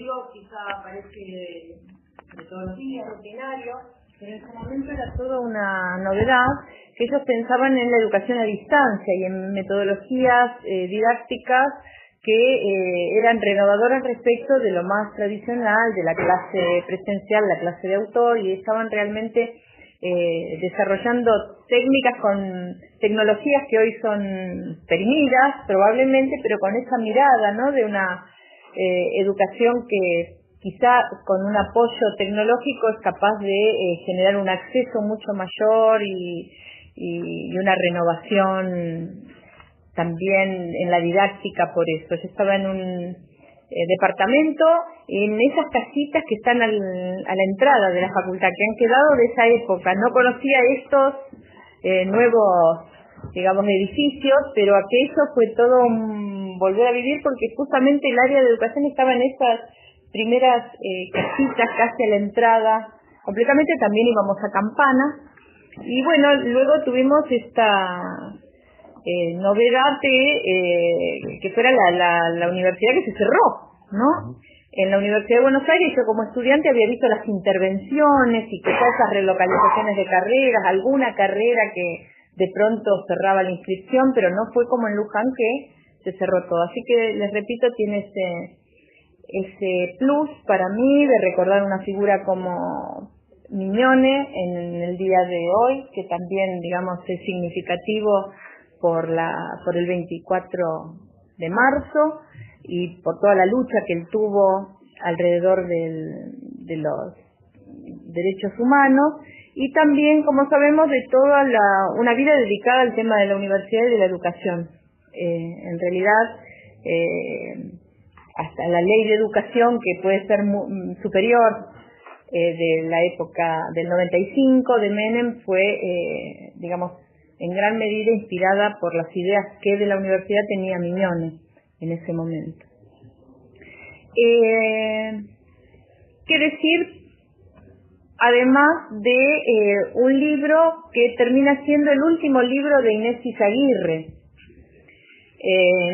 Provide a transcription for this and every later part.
código quizá parece de todos los días, rutinario, pero en ese momento era toda una novedad, que ellos pensaban en la educación a distancia y en metodologías didácticas que eran renovadoras respecto de lo más tradicional, de la clase presencial, la clase de autor, y estaban realmente desarrollando técnicas con tecnologías que hoy son perimidas probablemente, pero con esa mirada, ¿no?, de una educación que quizá con un apoyo tecnológico es capaz de generar un acceso mucho mayor y una renovación también en la didáctica. Por eso yo estaba en un departamento, en esas casitas que están a la entrada de la facultad, que han quedado de esa época. No conocía estos nuevos, digamos, edificios, pero aquello fue todo un volver a vivir, porque justamente el área de educación estaba en esas primeras casitas casi a la entrada. Completamente también íbamos a Campana, y bueno, luego tuvimos esta novedad de que fuera la universidad que se cerró, ¿no? En la Universidad de Buenos Aires yo como estudiante había visto las intervenciones y que todas esas relocalizaciones de carreras, alguna carrera que de pronto cerraba la inscripción, pero no fue como en Luján, que se cerró todo. Así que les repito, tiene ese plus para mí de recordar una figura como Mignone en el día de hoy, que también, digamos, es significativo por el 24 de marzo y por toda la lucha que él tuvo alrededor de los derechos humanos, y también, como sabemos, de toda una vida dedicada al tema de la universidad y de la educación. En realidad, hasta la ley de educación, que puede ser superior, de la época del 95 de Menem, fue, digamos, en gran medida inspirada por las ideas que de la universidad tenía Mignone en ese momento. ¿Qué decir? Además de un libro que termina siendo el último libro de Inés Izaguirre.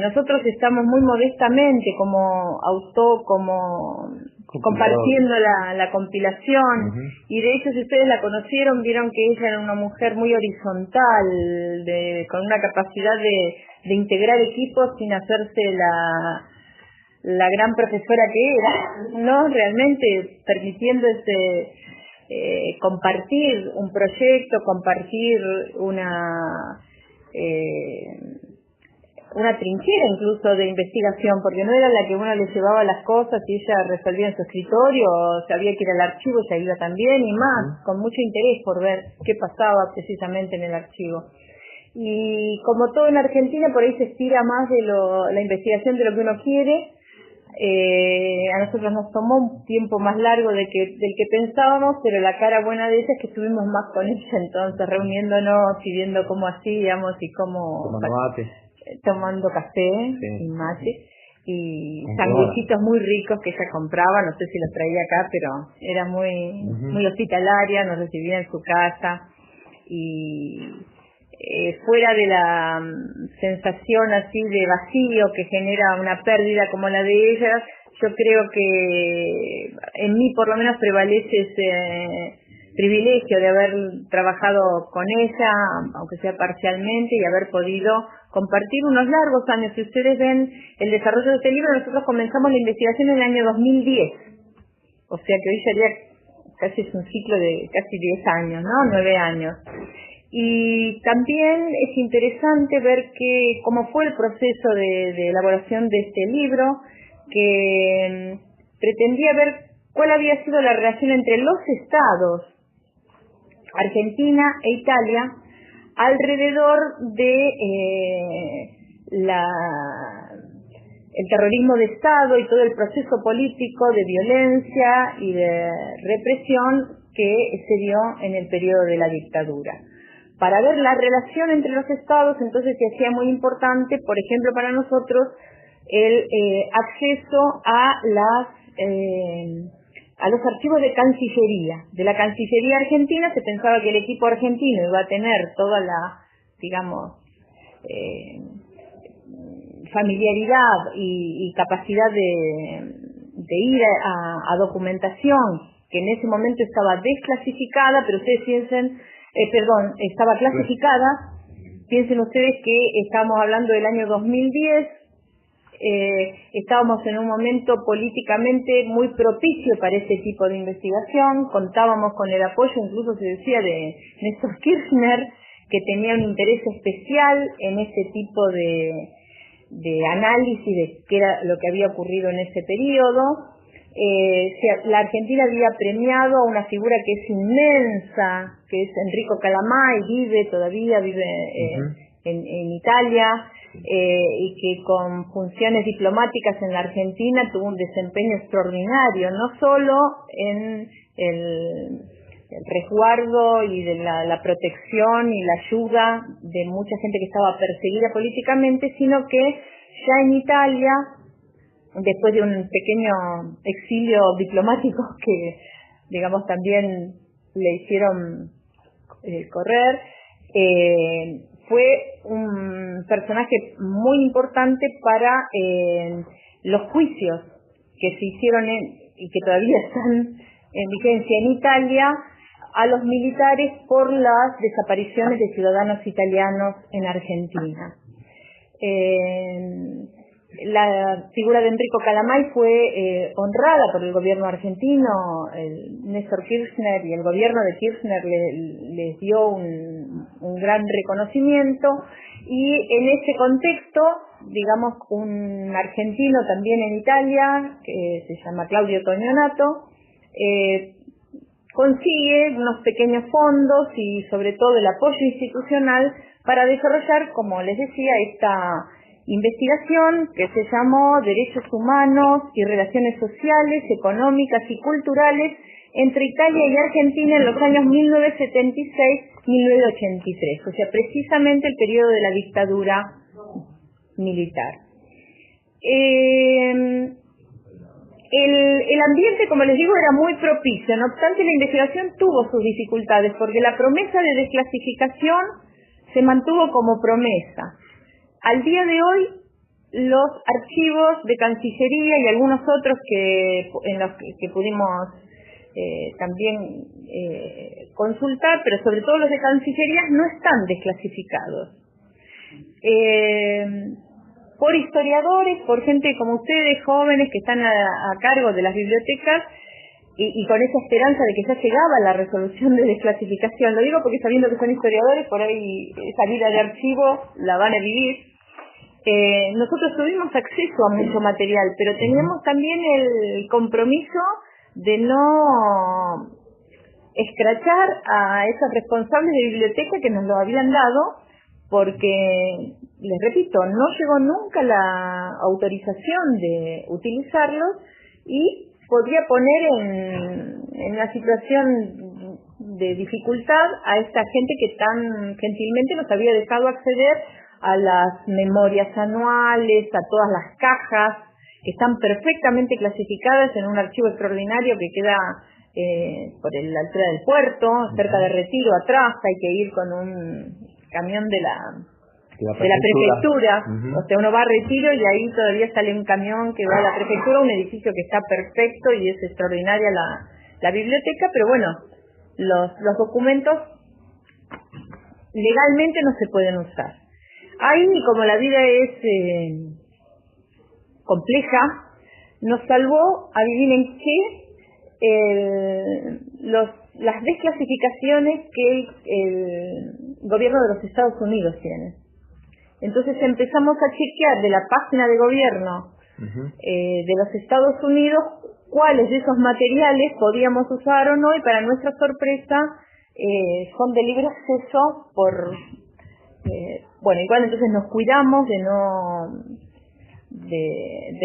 Nosotros estamos muy modestamente como autor, compartiendo la compilación, y de hecho, si ustedes la conocieron, vieron que ella era una mujer muy horizontal, con una capacidad de integrar equipos sin hacerse la gran profesora que era, ¿no? Realmente permitiendo compartir un proyecto, compartir una trinchera incluso de investigación, porque no era la que uno le llevaba las cosas y ella resolvía en su escritorio, o sabía que ir al archivo, ella iba también, y más, con mucho interés por ver qué pasaba precisamente en el archivo. Y como todo en Argentina, por ahí se estira más de la investigación de lo que uno quiere. A nosotros nos tomó un tiempo más largo del que pensábamos, pero la cara buena de ella es que estuvimos más con ella, entonces reuniéndonos y viendo cómo hacíamos y tomando café, sí, y mate, y sanguchitos muy ricos que ella compraba, no sé si los traía acá, pero era muy hospitalaria, nos recibía en su casa, y fuera de la sensación así de vacío que genera una pérdida como la de ella, yo creo que en mí por lo menos prevalece ese privilegio de haber trabajado con ella, aunque sea parcialmente, y haber podido compartir unos largos años. Si ustedes ven el desarrollo de este libro, nosotros comenzamos la investigación en el año 2010, o sea que hoy sería casi es un ciclo de casi 10 años, ¿no? 9 años. Y también es interesante ver cómo fue el proceso de elaboración de este libro, que pretendía ver cuál había sido la relación entre los estados, Argentina e Italia, alrededor de el terrorismo de Estado y todo el proceso político de violencia y de represión que se dio en el periodo de la dictadura. Para ver la relación entre los estados, entonces se hacía muy importante, por ejemplo, para nosotros, el acceso a los archivos de Cancillería. De la Cancillería argentina se pensaba que el equipo argentino iba a tener toda la, digamos, familiaridad y capacidad ir a documentación que en ese momento estaba desclasificada, pero ustedes piensen, estaba clasificada, piensen ustedes que estamos hablando del año 2010, estábamos en un momento políticamente muy propicio para este tipo de investigación, contábamos con el apoyo, incluso se decía, de Néstor Kirchner, que tenía un interés especial en este tipo de análisis de qué era lo que había ocurrido en ese periodo. La Argentina había premiado a una figura que es inmensa, que es Enrico Calamai, todavía vive en Italia, y que con funciones diplomáticas en la Argentina tuvo un desempeño extraordinario, no solo en el resguardo y de la protección y la ayuda de mucha gente que estaba perseguida políticamente, sino que ya en Italia, después de un pequeño exilio diplomático que, digamos, también le hicieron correr, fue un personaje muy importante para los juicios que se hicieron y que todavía están en vigencia en Italia a los militares por las desapariciones de ciudadanos italianos en Argentina. La figura de Enrico Calamai fue honrada por el gobierno argentino. Néstor Kirchner y el gobierno de Kirchner les dio un gran reconocimiento, y en ese contexto, digamos, un argentino también en Italia, que se llama Claudio Toñonato, consigue unos pequeños fondos y sobre todo el apoyo institucional para desarrollar, como les decía, esta investigación que se llamó Derechos Humanos y Relaciones Sociales, Económicas y Culturales entre Italia y Argentina en los años 1976-1983, o sea, precisamente el periodo de la dictadura militar. El ambiente, como les digo, era muy propicio. No obstante, la investigación tuvo sus dificultades porque la promesa de desclasificación se mantuvo como promesa. Al día de hoy, los archivos de Cancillería y algunos otros en los que pudimos también consultar, pero sobre todo los de Cancillería, no están desclasificados. Por historiadores, por gente como ustedes, jóvenes que están a cargo de las bibliotecas, y con esa esperanza de que ya llegaba la resolución de desclasificación. Lo digo porque sabiendo que son historiadores, por ahí esa vida de archivo la van a vivir. Nosotros tuvimos acceso a mucho material, pero teníamos también el compromiso de no escrachar a esos responsables de biblioteca que nos lo habían dado, porque, les repito, no llegó nunca la autorización de utilizarlos y podría poner en una situación de dificultad a esta gente que tan gentilmente nos había dejado acceder a las memorias anuales, a todas las cajas, que están perfectamente clasificadas en un archivo extraordinario que queda por la altura del puerto, cerca de Retiro, atrás. Hay que ir con un camión de la prefectura. O sea, uno va a Retiro y ahí todavía sale un camión que va a la prefectura, un edificio que está perfecto y es extraordinaria la biblioteca, pero bueno, los documentos legalmente no se pueden usar. Ahí, como la vida es compleja, nos salvó, adivinen qué, las desclasificaciones que el gobierno de los Estados Unidos tiene. Entonces empezamos a chequear de la página de gobierno de los Estados Unidos cuáles de esos materiales podíamos usar o no, y para nuestra sorpresa son de libre acceso bueno, igual entonces nos cuidamos de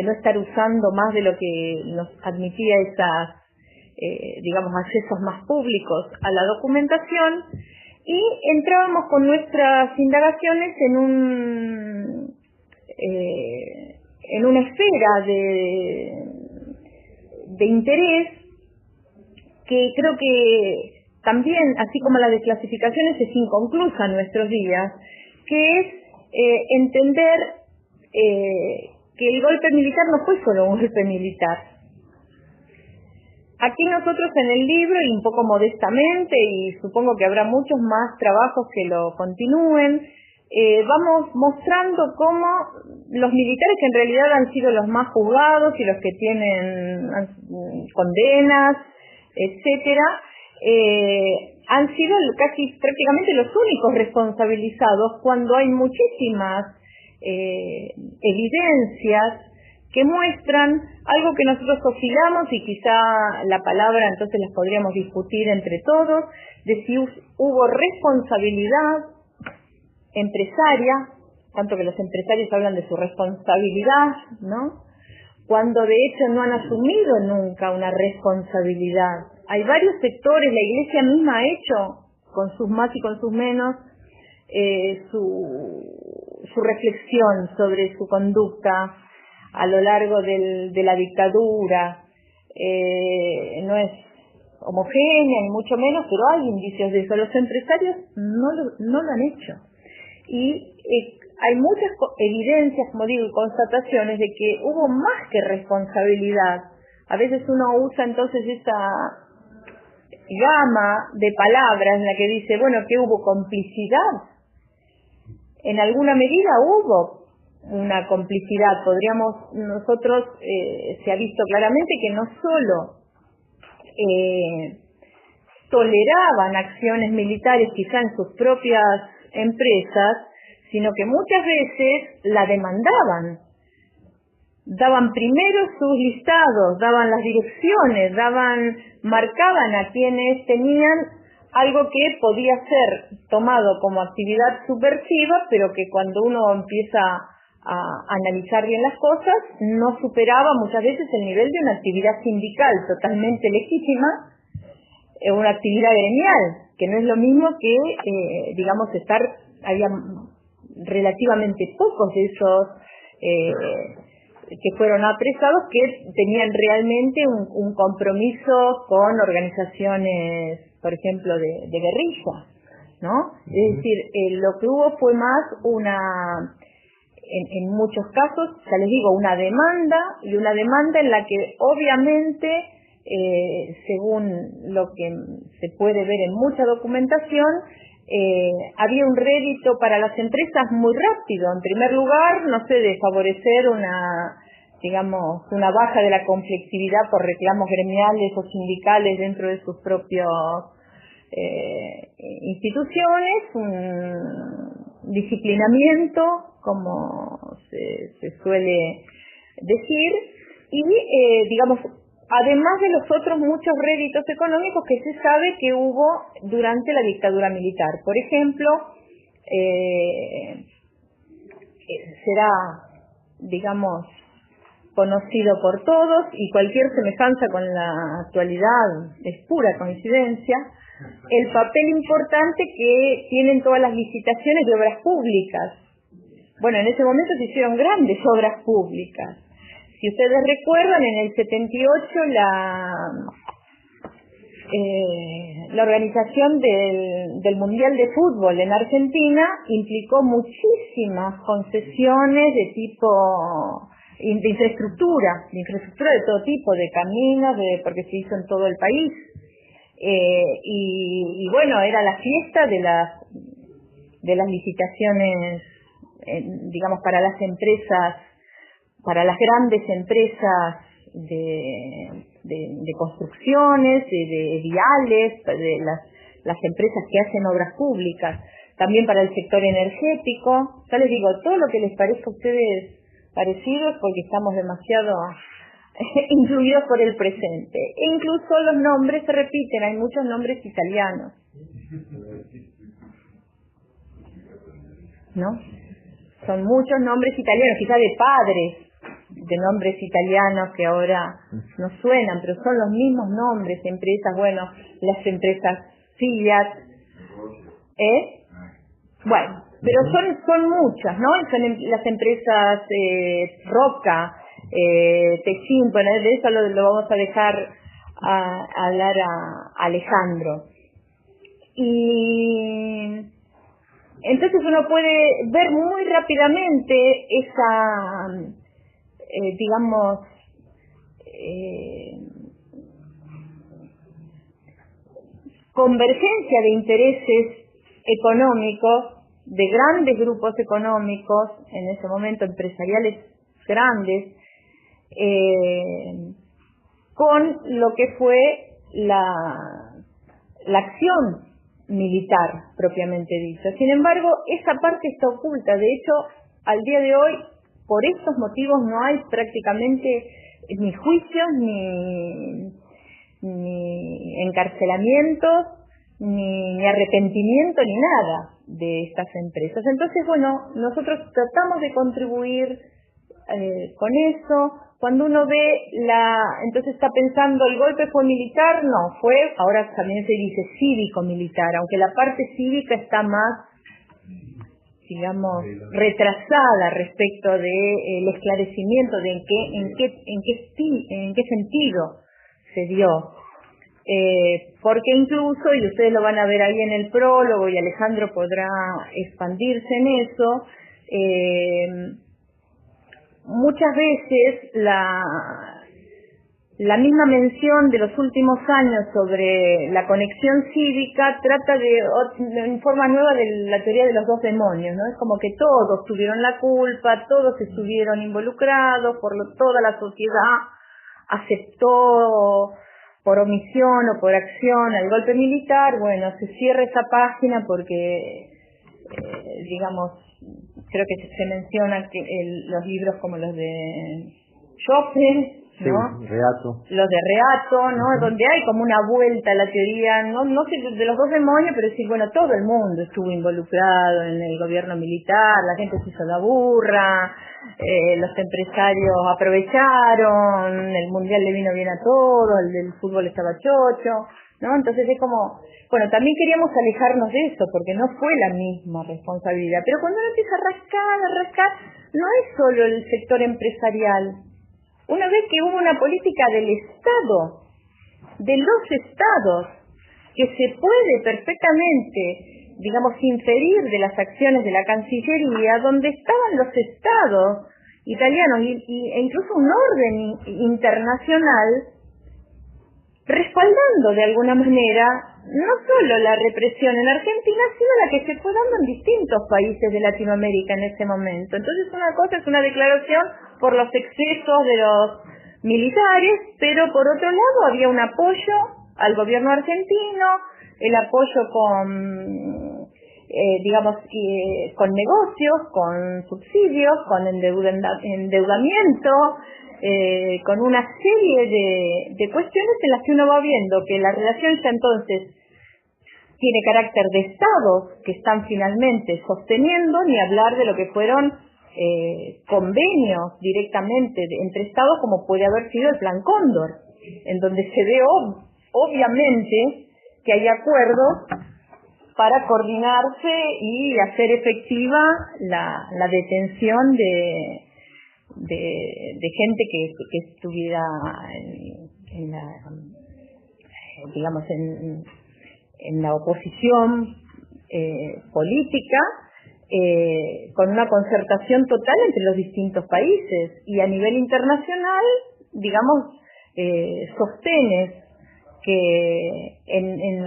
no estar usando más de lo que nos admitía esas digamos, accesos más públicos a la documentación, y entrábamos con nuestras indagaciones en una esfera de interés que creo que también, así como la desclasificación, es inconclusa en nuestros días, que es entender que el golpe militar no fue solo un golpe militar, aquí nosotros en el libro, y un poco modestamente, y supongo que habrá muchos más trabajos que lo continúen, vamos mostrando cómo los militares, que en realidad han sido los más juzgados y los que tienen condenas, etcétera, han sido casi prácticamente los únicos responsabilizados cuando hay muchísimas evidencias que muestran algo que nosotros oscilamos, y quizá la palabra entonces las podríamos discutir entre todos, de si hubo responsabilidad empresaria, tanto que los empresarios hablan de su responsabilidad, ¿no? Cuando de hecho no han asumido nunca una responsabilidad. Hay varios sectores, la Iglesia misma ha hecho, con sus más y con sus menos, su reflexión sobre su conducta a lo largo de la dictadura. No es homogénea, ni mucho menos, pero hay indicios de eso. Los empresarios no lo han hecho. Y hay muchas evidencias, como digo, y constataciones de que hubo más que responsabilidad. A veces uno usa entonces esa gama de palabras en la que dice, bueno, que hubo complicidad. En alguna medida hubo una complicidad. Podríamos nosotros, se ha visto claramente que no solo toleraban acciones militares quizá en sus propias empresas, sino que muchas veces la demandaban. Daban primero sus listados, daban las direcciones, marcaban a quienes tenían algo que podía ser tomado como actividad subversiva, pero que cuando uno empieza a analizar bien las cosas, no superaba muchas veces el nivel de una actividad sindical totalmente legítima, una actividad gremial, que no es lo mismo que, digamos, había relativamente pocos de esos que fueron apresados que tenían realmente un compromiso con organizaciones, por ejemplo, de guerrilla, ¿no? Es decir, lo que hubo fue más en muchos casos, ya les digo, una demanda en la que obviamente, según lo que se puede ver en mucha documentación, había un rédito para las empresas muy rápido. En primer lugar, no sé, de favorecer una baja de la conflictividad por reclamos gremiales o sindicales dentro de sus propios instituciones, un disciplinamiento, como se suele decir, y digamos, además de los otros muchos réditos económicos que se sabe que hubo durante la dictadura militar. Por ejemplo, será, digamos, conocido por todos, y cualquier semejanza con la actualidad es pura coincidencia, el papel importante que tienen todas las licitaciones de obras públicas. Bueno, en ese momento se hicieron grandes obras públicas. Si ustedes recuerdan, en el 78 la organización del Mundial de Fútbol en Argentina implicó muchísimas concesiones de tipo de infraestructura de todo tipo, de caminos, porque se hizo en todo el país. Y bueno, era la fiesta de las licitaciones, digamos, para las empresas, para las grandes empresas de construcciones, de viales, de las empresas que hacen obras públicas, también para el sector energético. Ya les digo, todo lo que les parezca a ustedes parecido es porque estamos demasiado influidos por el presente. E incluso los nombres se repiten, hay muchos nombres italianos, ¿no? Son muchos nombres italianos, quizá de padres, de nombres italianos que ahora no suenan, pero son los mismos nombres, empresas, bueno, las empresas Fiat, bueno, pero son muchas, ¿no? Son las empresas Roca, Techin, bueno, de eso lo vamos a dejar a hablar a Alejandro. Y entonces uno puede ver muy rápidamente digamos, convergencia de intereses económicos, de grandes grupos económicos, en ese momento empresariales grandes, con lo que fue la acción militar propiamente dicha. Sin embargo, esa parte está oculta. De hecho, al día de hoy, por estos motivos no hay prácticamente ni juicios, ni encarcelamientos, ni arrepentimiento, ni nada de estas empresas. Entonces, bueno, nosotros tratamos de contribuir con eso. Cuando uno ve entonces está pensando, ¿el golpe fue militar? No, ahora también se dice cívico-militar, aunque la parte cívica está más, digamos, retrasada respecto del esclarecimiento de en qué sentido se dio. Porque incluso, y ustedes lo van a ver ahí en el prólogo, y Alejandro podrá expandirse en eso, muchas veces la misma mención de los últimos años sobre la conexión cívica trata en forma nueva de la teoría de los dos demonios, ¿no? Es como que todos tuvieron la culpa, todos estuvieron involucrados, toda la sociedad aceptó por omisión o por acción al golpe militar. Bueno, se cierra esa página porque, digamos, creo que se menciona que los libros como los de Schoffen, ¿no? Sí, Reato. Los de Reato, ¿no? Donde hay como una vuelta a la teoría, no sé de los dos demonios, pero sí, bueno, todo el mundo estuvo involucrado en el gobierno militar, la gente se hizo la burra, los empresarios aprovecharon, el mundial le vino bien a todos, el del fútbol estaba chocho, ¿no? Entonces es como, bueno, también queríamos alejarnos de eso, porque no fue la misma responsabilidad, pero cuando uno empieza a rascar, no es solo el sector empresarial. Una vez que hubo una política del Estado, de los Estados, que se puede perfectamente, digamos, inferir de las acciones de la Cancillería, donde estaban los Estados italianos e incluso un orden internacional respaldando de alguna manera no solo la represión en Argentina, sino la que se fue dando en distintos países de Latinoamérica en ese momento. Entonces una cosa es una declaración por los excesos de los militares, pero por otro lado había un apoyo al gobierno argentino, el apoyo con negocios, con subsidios, con endeudamiento, con una serie de cuestiones en las que uno va viendo que la relación ya entonces tiene carácter de estados que están finalmente sosteniendo, ni hablar de lo que fueron convenios directamente entre estados, como puede haber sido el Plan Cóndor, en donde se ve obviamente que hay acuerdos para coordinarse y hacer efectiva la detención de gente que estuviera en la oposición política, con una concertación total entre los distintos países, y a nivel internacional, digamos, sostenes que en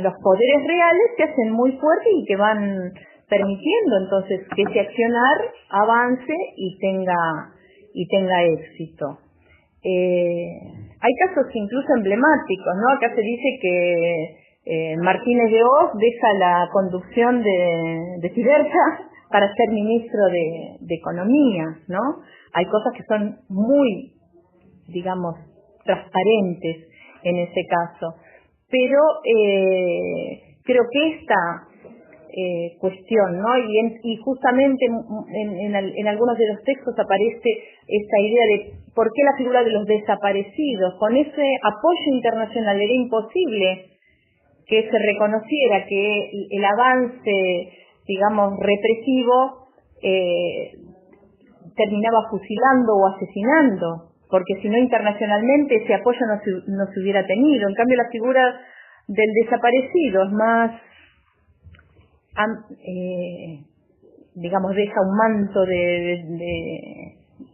los poderes reales se hacen muy fuertes y que van permitiendo entonces que ese accionar avance y tenga éxito. Hay casos incluso emblemáticos, ¿no? Acá se dice que Martínez de Hoz deja la conducción de Tiberta para ser ministro de Economía, ¿no? Hay cosas que son muy, digamos, transparentes en ese caso. Pero creo que esta cuestión, ¿no? Y justamente en algunos de los textos aparece esta idea de por qué la figura de los desaparecidos. Con ese apoyo internacional era imposible que se reconociera que el avance, digamos, represivo terminaba fusilando o asesinando, porque si no, internacionalmente ese apoyo no se hubiera tenido. En cambio, la figura del desaparecido es más, digamos, deja un manto de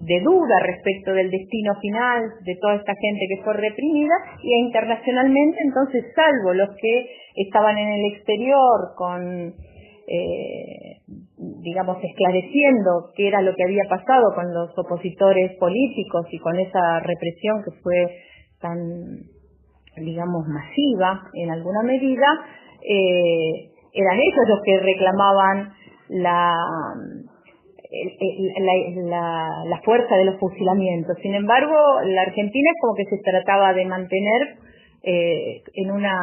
de duda respecto del destino final de toda esta gente que fue reprimida, y internacionalmente, entonces, salvo los que estaban en el exterior con, digamos, esclareciendo qué era lo que había pasado con los opositores políticos y con esa represión que fue tan, digamos, masiva en alguna medida, eran ellos los que reclamaban la fuerza de los fusilamientos. Sin embargo, la Argentina es como que se trataba de mantener en una,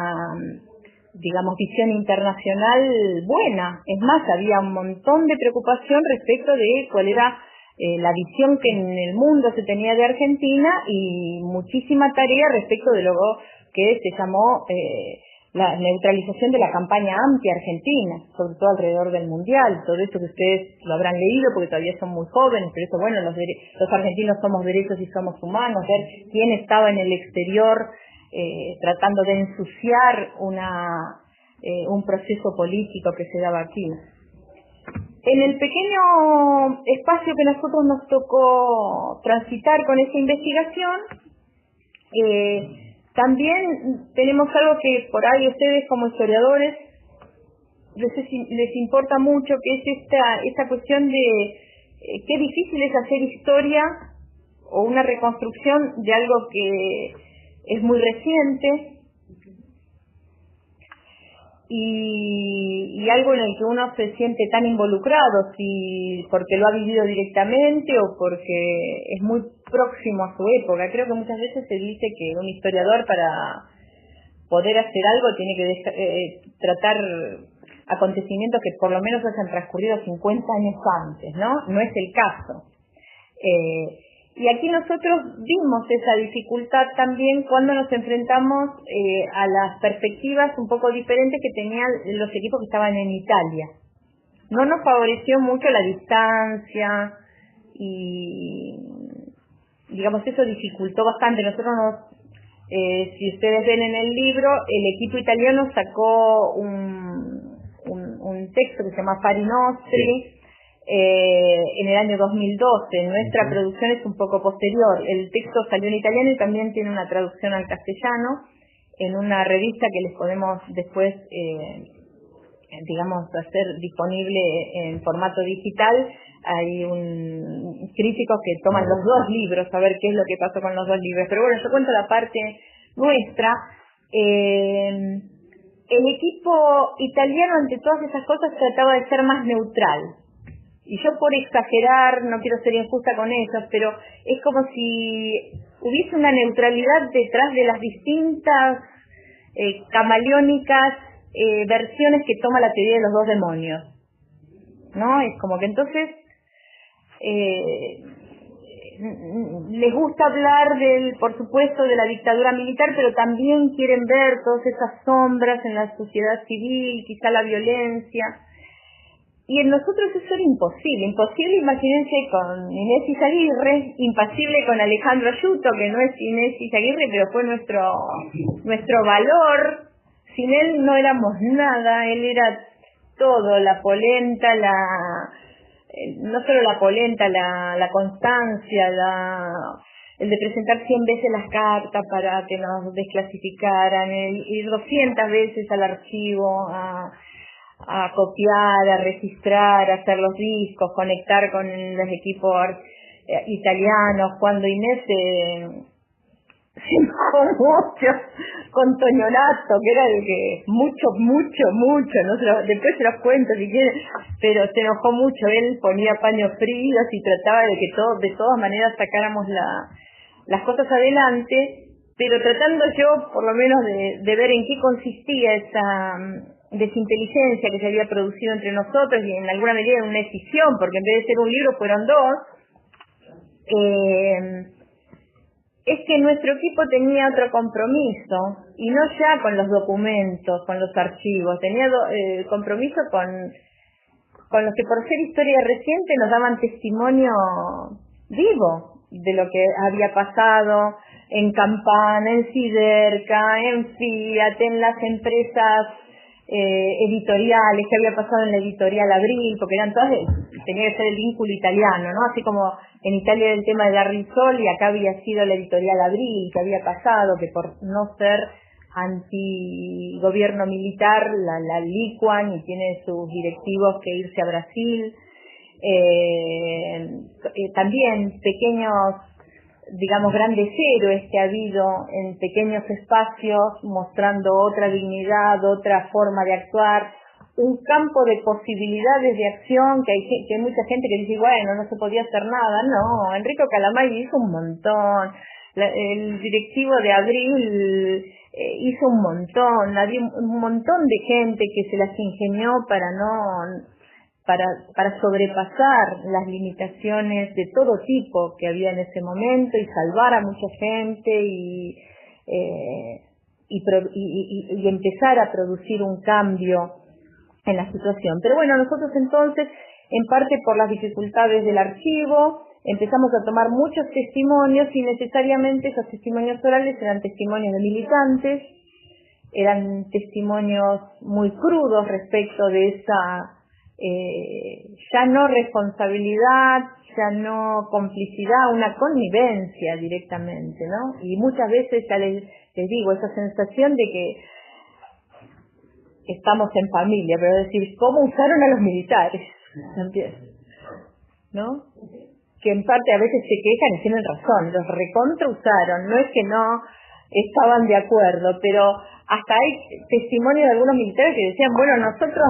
digamos, visión internacional buena. Es más, había un montón de preocupación respecto de cuál era la visión que en el mundo se tenía de Argentina, y muchísima tarea respecto de lo que se llamó la neutralización de la campaña anti-argentina, sobre todo alrededor del Mundial. Todo esto que ustedes lo habrán leído porque todavía son muy jóvenes, pero eso, bueno, los argentinos somos derechos y somos humanos, ver quién estaba en el exterior tratando de ensuciar un proceso político que se daba aquí. En el pequeño espacio que nosotros nos tocó transitar con esta investigación, también tenemos algo que por ahí ustedes como historiadores les importa mucho, que es esta cuestión de qué difícil es hacer historia o una reconstrucción de algo que es muy reciente y algo en el que uno se siente tan involucrado, si porque lo ha vivido directamente o porque es muy próximo a su época. Creo que muchas veces se dice que un historiador, para poder hacer algo, tiene que tratar acontecimientos que por lo menos hayan transcurrido 50 años antes, ¿no? No es el caso. Y aquí nosotros vimos esa dificultad también cuando nos enfrentamos a las perspectivas un poco diferentes que tenían los equipos que estaban en Italia. No nos favoreció mucho la distancia y, digamos, eso dificultó bastante. Nosotros si ustedes ven en el libro, el equipo italiano sacó un texto que se llama Fari Nostri, en el año 2012. Nuestra producción es un poco posterior. El texto salió en italiano y también tiene una traducción al castellano en una revista que les podemos después, digamos, hacer disponible en formato digital. Hay críticos que toman los dos libros a ver qué es lo que pasó con los dos libros. Pero bueno, yo cuento la parte nuestra. El equipo italiano, ante todas esas cosas, trataba de ser más neutral. Y yo, por exagerar, no quiero ser injusta con ellos, pero es como si hubiese una neutralidad detrás de las distintas camaleónicas versiones que toma la teoría de los dos demonios, ¿no? Es como que entonces les gusta hablar por supuesto, de la dictadura militar, pero también quieren ver todas esas sombras en la sociedad civil, quizá la violencia. Y en nosotros eso era imposible, imagínense, con Inés Izaguirre, imposible con Alejandro Yuto, que no es Inés Izaguirre, pero fue nuestro valor. Sin él no éramos nada, él era todo, la polenta, no solo la polenta, la constancia, el de presentar 100 veces las cartas para que nos desclasificaran, el ir 200 veces al archivo a copiar, a registrar, a hacer los discos, conectar con los equipos italianos. Cuando Inés se enojó mucho con Toñonato, que era el que mucho, después se los cuento si quieren, pero se enojó mucho. Él ponía paños fríos y trataba de que de todas maneras sacáramos las cosas adelante, pero tratando yo por lo menos de ver en qué consistía esa desinteligencia que se había producido entre nosotros, y en alguna medida en una escisión, porque en vez de ser un libro fueron dos. Es que nuestro equipo tenía otro compromiso, y no ya con los documentos, con los archivos, tenía compromiso con los que por ser historia reciente nos daban testimonio vivo de lo que había pasado en Campana, en Siderca, en Fiat, en las empresas editoriales, qué había pasado en la editorial Abril, porque eran todas, tenía que ser el vínculo italiano, ¿no? Así como en Italia era el tema de la Rizzoli, acá había sido la editorial Abril, que había pasado, que por no ser anti-gobierno militar la licuan y tiene sus directivos que irse a Brasil. También pequeños, digamos, grandes héroes que ha habido en pequeños espacios mostrando otra dignidad, otra forma de actuar, un campo de posibilidades de acción que hay mucha gente que dice, bueno, no se podía hacer nada. No, Enrico Calamai hizo un montón, el directivo de Abril hizo un montón, había un montón de gente que se las ingenió para sobrepasar las limitaciones de todo tipo que había en ese momento y salvar a mucha gente y empezar a producir un cambio en la situación. Pero bueno, nosotros entonces, en parte por las dificultades del archivo, empezamos a tomar muchos testimonios y necesariamente esos testimonios orales eran testimonios de militantes, eran testimonios muy crudos respecto de esa ya no responsabilidad, ya no complicidad, una connivencia directamente, ¿no? Y muchas veces ya les digo, esa sensación de que estamos en familia, pero decir, ¿cómo usaron a los militares? ¿No? Que en parte a veces se quejan y tienen razón, los recontra usaron, no es que no estaban de acuerdo, pero hasta hay testimonios de algunos militares que decían, bueno, nosotros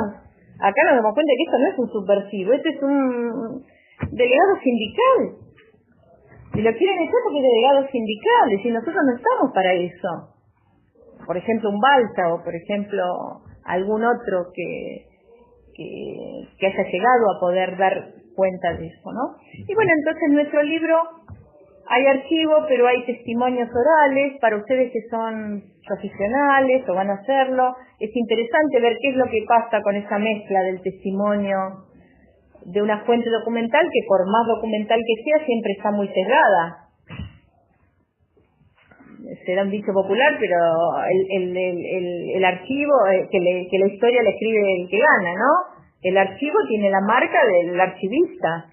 acá nos damos cuenta que esto no es un subversivo, este es un delegado sindical. Y lo quieren echar porque es delegado sindical, y nosotros no estamos para eso. Por ejemplo, un Balsa, o por ejemplo, algún otro que haya llegado a poder dar cuenta de eso, ¿no? Y bueno, entonces en nuestro libro hay archivo, pero hay testimonios orales para ustedes que son profesionales o van a hacerlo. Es interesante ver qué es lo que pasa con esa mezcla del testimonio de una fuente documental que por más documental que sea siempre está muy sesgada. Será un dicho popular, pero el archivo, que la historia la escribe el que gana, ¿no? El archivo tiene la marca del archivista.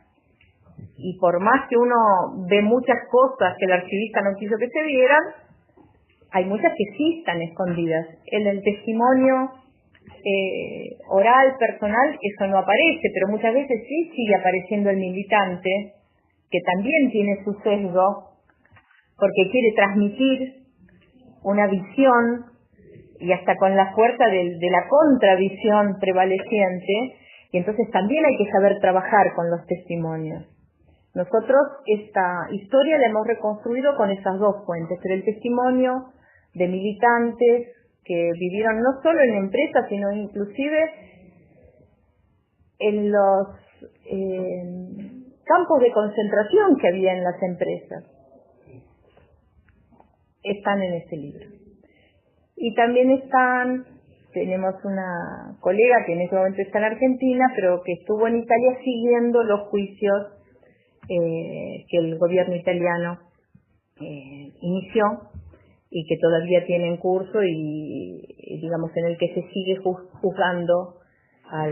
Y por más que uno ve muchas cosas que el archivista no quiso que se vieran, hay muchas que sí están escondidas. En el testimonio oral, personal, eso no aparece, pero muchas veces sí sigue apareciendo el militante, que también tiene su sesgo, porque quiere transmitir una visión, y hasta con la fuerza de la contravisión prevaleciente, y entonces también hay que saber trabajar con los testimonios. Nosotros esta historia la hemos reconstruido con esas dos fuentes, pero el testimonio de militantes que vivieron no solo en empresas, sino inclusive en los campos de concentración que había en las empresas, están en este libro. Y también tenemos una colega que en este momento está en Argentina, pero que estuvo en Italia siguiendo los juicios que el gobierno italiano inició y que todavía tiene en curso y digamos en el que se sigue juzgando a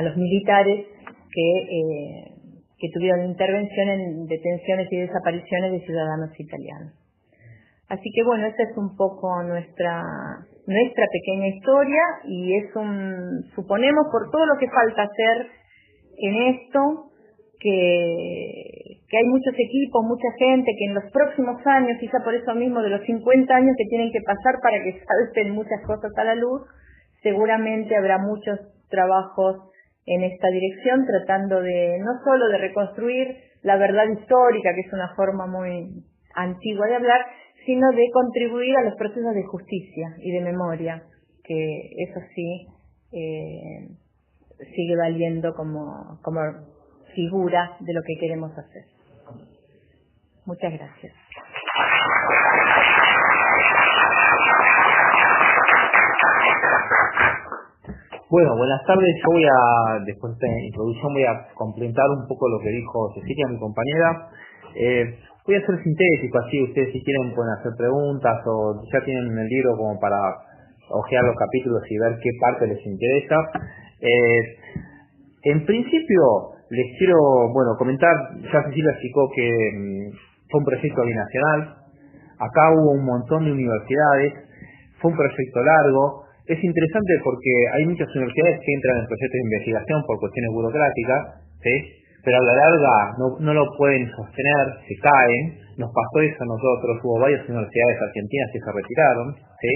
los militares que tuvieron intervención en detenciones y desapariciones de ciudadanos italianos. Así que bueno, esa es un poco nuestra pequeña historia y suponemos por todo lo que falta hacer en esto, que hay muchos equipos, mucha gente que en los próximos años, quizá por eso mismo de los 50 años que tienen que pasar para que salten muchas cosas a la luz, seguramente habrá muchos trabajos en esta dirección, tratando de no solo de reconstruir la verdad histórica, que es una forma muy antigua de hablar, sino de contribuir a los procesos de justicia y de memoria, que eso sí sigue valiendo como figura de lo que queremos hacer. Muchas gracias. Bueno, buenas tardes. Yo después de esta introducción, voy a complementar un poco lo que dijo Cecilia, mi compañera. voy a ser sintético, así ustedes si quieren pueden hacer preguntas o ya tienen el libro como para hojear los capítulos y ver qué parte les interesa. En principio les quiero, comentar, ya Cecilia explicó que fue un proyecto binacional, acá hubo un montón de universidades, fue un proyecto largo. Es interesante porque hay muchas universidades que entran en proyectos de investigación por cuestiones burocráticas, ¿sí? Pero a la larga no lo pueden sostener, se caen. Nos pasó eso a nosotros, hubo varias universidades argentinas que se retiraron, ¿sí?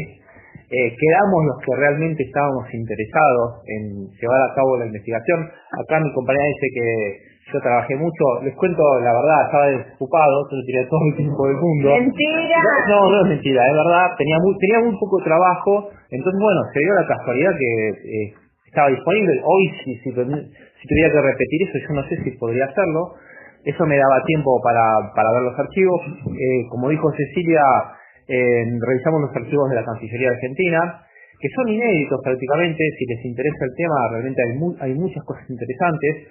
Quedamos los que realmente estábamos interesados en llevar a cabo la investigación. Acá mi compañera dice que yo trabajé mucho, les cuento la verdad, estaba desocupado, yo tenía todo el tiempo del mundo. ¡Mentira! No es mentira, es verdad, tenía muy poco trabajo, entonces se dio la casualidad que estaba disponible. Hoy si tuviera que repetir eso, yo no sé si podría hacerlo. Eso me daba tiempo para ver los archivos. Como dijo Cecilia, revisamos los archivos de la Cancillería Argentina, que son inéditos prácticamente. Si les interesa el tema, realmente hay muchas cosas interesantes.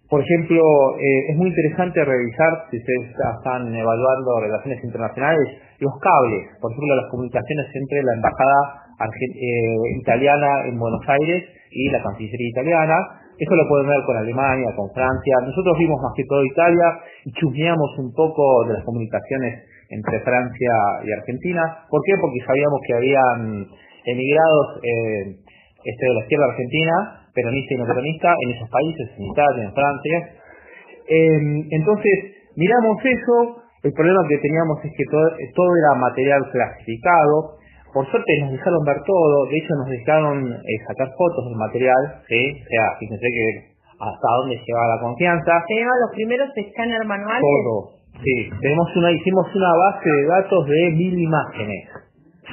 Por ejemplo, es muy interesante revisar, si ustedes están evaluando relaciones internacionales, los cables, por ejemplo, las comunicaciones entre la embajada italiana en Buenos Aires y la Cancillería italiana. Eso lo pueden ver con Alemania, con Francia. Nosotros vimos más que todo Italia y chusmeamos un poco de las comunicaciones entre Francia y Argentina. ¿Por qué? Porque sabíamos que habían emigrados de la izquierda argentina, peronista y no peronista, en esos países, en Italia, en Francia. Entonces, miramos eso. El problema que teníamos es que todo era material clasificado. Por suerte nos dejaron ver todo, de hecho nos dejaron sacar fotos del material, ¿sí? O sea, fíjense que hasta dónde llevaba la confianza. Tenemos los primeros escáner manuales. Todo, sí. Hicimos una base de datos de 1000 imágenes,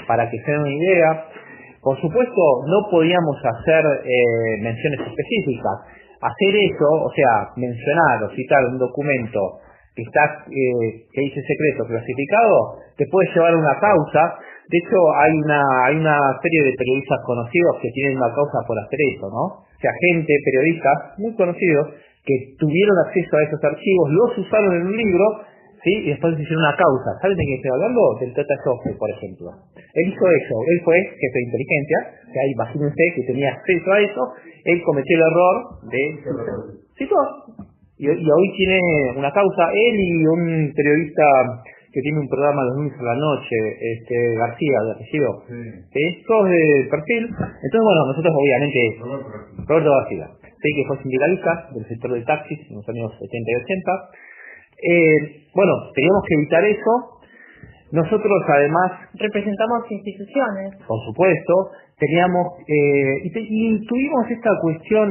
para que se den una idea. Por supuesto, no podíamos hacer menciones específicas. Hacer eso, o sea, mencionar o citar un documento que dice secreto clasificado, te puede llevar a una causa. De hecho, hay una serie de periodistas conocidos que tienen una causa por hacer eso, ¿no? O sea, periodistas muy conocidos, que tuvieron acceso a esos archivos, los usaron en un libro, ¿sí? Y después hicieron una causa. ¿Saben de qué estoy hablando? Del Tata Joffre, por ejemplo. Él hizo eso, él fue jefe de inteligencia, o sea, imagínense que tenía acceso a eso, él cometió el error de... Sí, todo. Y hoy tiene una causa, él y un periodista que tiene un programa los lunes a la noche, García, de apellido, ¿sí? Todos de perfil. Entonces, nosotros obviamente, Roberto García, ¿sí? Que fue sindicalista del sector de taxis en los años 70 y 80. Teníamos que evitar eso. Nosotros además representamos instituciones. Por supuesto, teníamos y tuvimos esta cuestión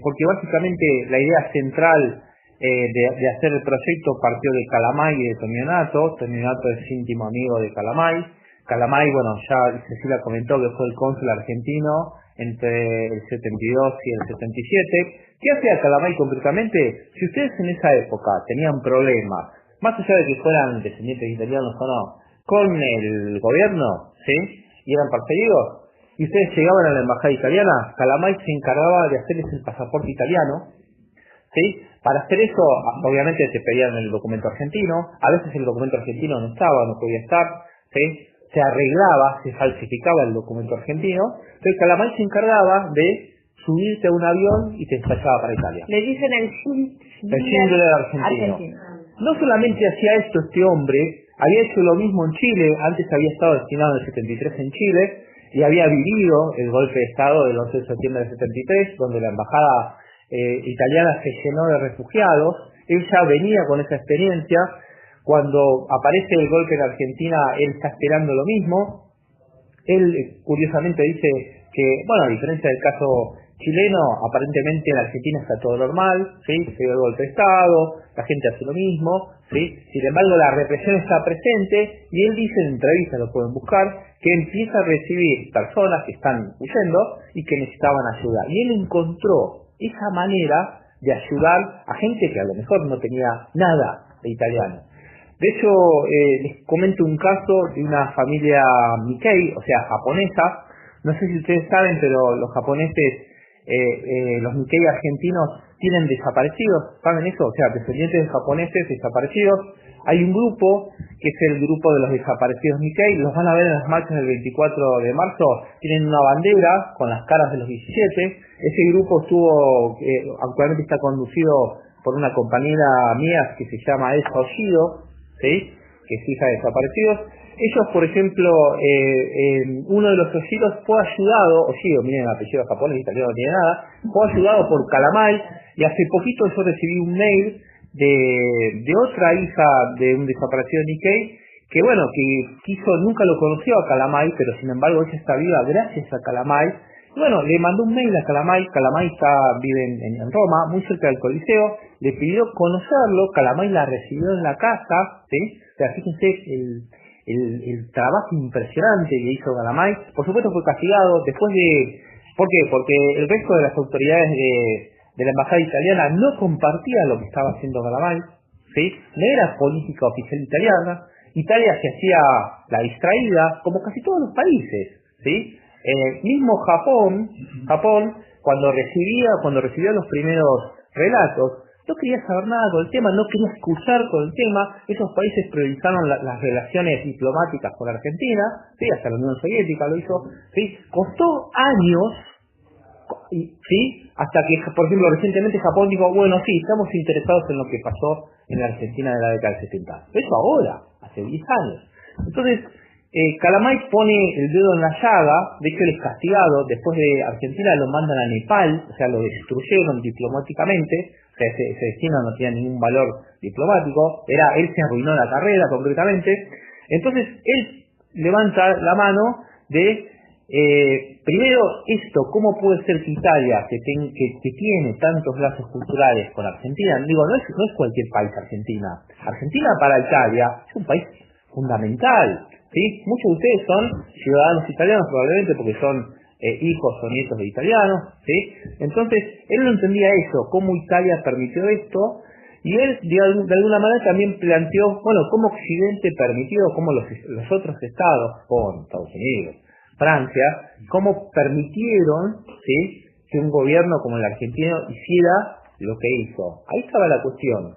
porque básicamente la idea central de hacer el proyecto partió de Calamay y de Tonionato. Tonionato es íntimo amigo de Calamay. Calamay, ya Cecilia comentó que fue el cónsul argentino entre el 72 y el 77. ¿Qué hacía Calamay concretamente? Si ustedes en esa época tenían problemas, más allá de que fueran descendientes italianos o no, con el gobierno, ¿sí? Y eran perseguidos, y ustedes llegaban a la embajada italiana, Calamay se encargaba de hacerles el pasaporte italiano, ¿sí? Para hacer eso, obviamente te pedían el documento argentino, a veces el documento argentino no estaba, no podía estar, ¿sí? Se arreglaba, se falsificaba el documento argentino, entonces Calamay se encargaba de subirte a un avión y te despachaba para Italia. Le dicen el síndrome argentino. No solamente hacía esto este hombre, había hecho lo mismo en Chile. Antes había estado destinado en el 73 en Chile y había vivido el golpe de Estado del 11 de septiembre del 73, donde la embajada italiana se llenó de refugiados. Él ya venía con esa experiencia. Cuando aparece el golpe en Argentina, él está esperando lo mismo. Él curiosamente dice que, a diferencia del caso chileno, aparentemente en Argentina está todo normal, ¿sí? Se dio el golpe de Estado, la gente hace lo mismo, ¿sí? Sin embargo, la represión está presente y él dice en entrevistas, lo pueden buscar, que empieza a recibir personas que están huyendo y que necesitaban ayuda. Y él encontró esa manera de ayudar a gente que a lo mejor no tenía nada de italiano. De hecho, les comento un caso de una familia Nikkei, o sea, japonesa. No sé si ustedes saben, pero los japoneses, los Nikkei argentinos tienen desaparecidos, ¿saben eso? O sea, descendientes de japoneses desaparecidos. Hay un grupo que es el grupo de los desaparecidos Nikkei, los van a ver en las marchas del 24 de marzo, tienen una bandera con las caras de los 17. Ese grupo actualmente está conducido por una compañera mía que se llama Elsa Oshido, ¿sí?, que es hija de desaparecidos. Ellos, por ejemplo, uno de los Oshidos fue ayudado, Oshido, miren el apellido japonés, italiano no tiene nada, fue ayudado por Calamai, y hace poquito yo recibí un mail de otra hija de un desaparecido Nikkei, que bueno, que nunca lo conoció a Calamai, pero sin embargo ella está viva gracias a Calamai. Y bueno, le mandó un mail a Calamai, Calamai vive en Roma, muy cerca del Coliseo, le pidió conocerlo, Calamai la recibió en la casa, ¿sí? O sea, fíjense el trabajo impresionante que hizo Calamai. Por supuesto fue castigado después de... ¿Por qué? Porque el resto de las autoridades de la embajada italiana no compartía lo que estaba haciendo Calamai, ¿sí? No era política oficial italiana. Italia se hacía la distraída, como casi todos los países, ¿sí? Mismo Japón, cuando recibió los primeros relatos, no quería saber nada con el tema, no quería escuchar con el tema. Esos países priorizaron las relaciones diplomáticas con Argentina, ¿sí? Hasta la Unión Soviética lo hizo, ¿sí? Costó años, ¿sí? Hasta que, por ejemplo, recientemente Japón dijo, bueno, sí, estamos interesados en lo que pasó en la Argentina de la década del 70. Eso ahora, hace 10 años. Entonces, Calamai pone el dedo en la llaga, de hecho él es castigado, después de Argentina lo mandan a Nepal, o sea, lo destruyeron diplomáticamente, o sea, ese destino no tenía ningún valor diplomático, él se arruinó la carrera concretamente. Entonces, él levanta la mano de... primero esto, ¿cómo puede ser que Italia, que tiene tantos lazos culturales con Argentina, digo, no es cualquier país Argentina. Argentina para Italia es un país fundamental, ¿sí? Muchos de ustedes son ciudadanos italianos probablemente porque son hijos o nietos de italianos, ¿sí? Entonces, él no entendía eso, cómo Italia permitió esto, y él de alguna manera también planteó, bueno, cómo Occidente permitió, cómo los otros estados, con Estados Unidos, Francia, cómo permitieron, ¿sí?, que un gobierno como el argentino hiciera lo que hizo. Ahí estaba la cuestión.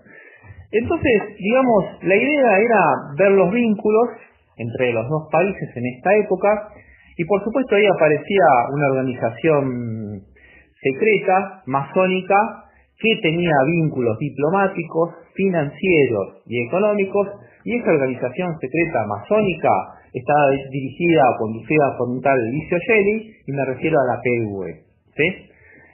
Entonces, digamos, la idea era ver los vínculos entre los dos países en esta época, y por supuesto ahí aparecía una organización secreta, masónica, que tenía vínculos diplomáticos, financieros y económicos, y esa organización secreta masónica estaba dirigida o conducida por un tal Licio Gelli, y me refiero a la PDUV, ¿sí?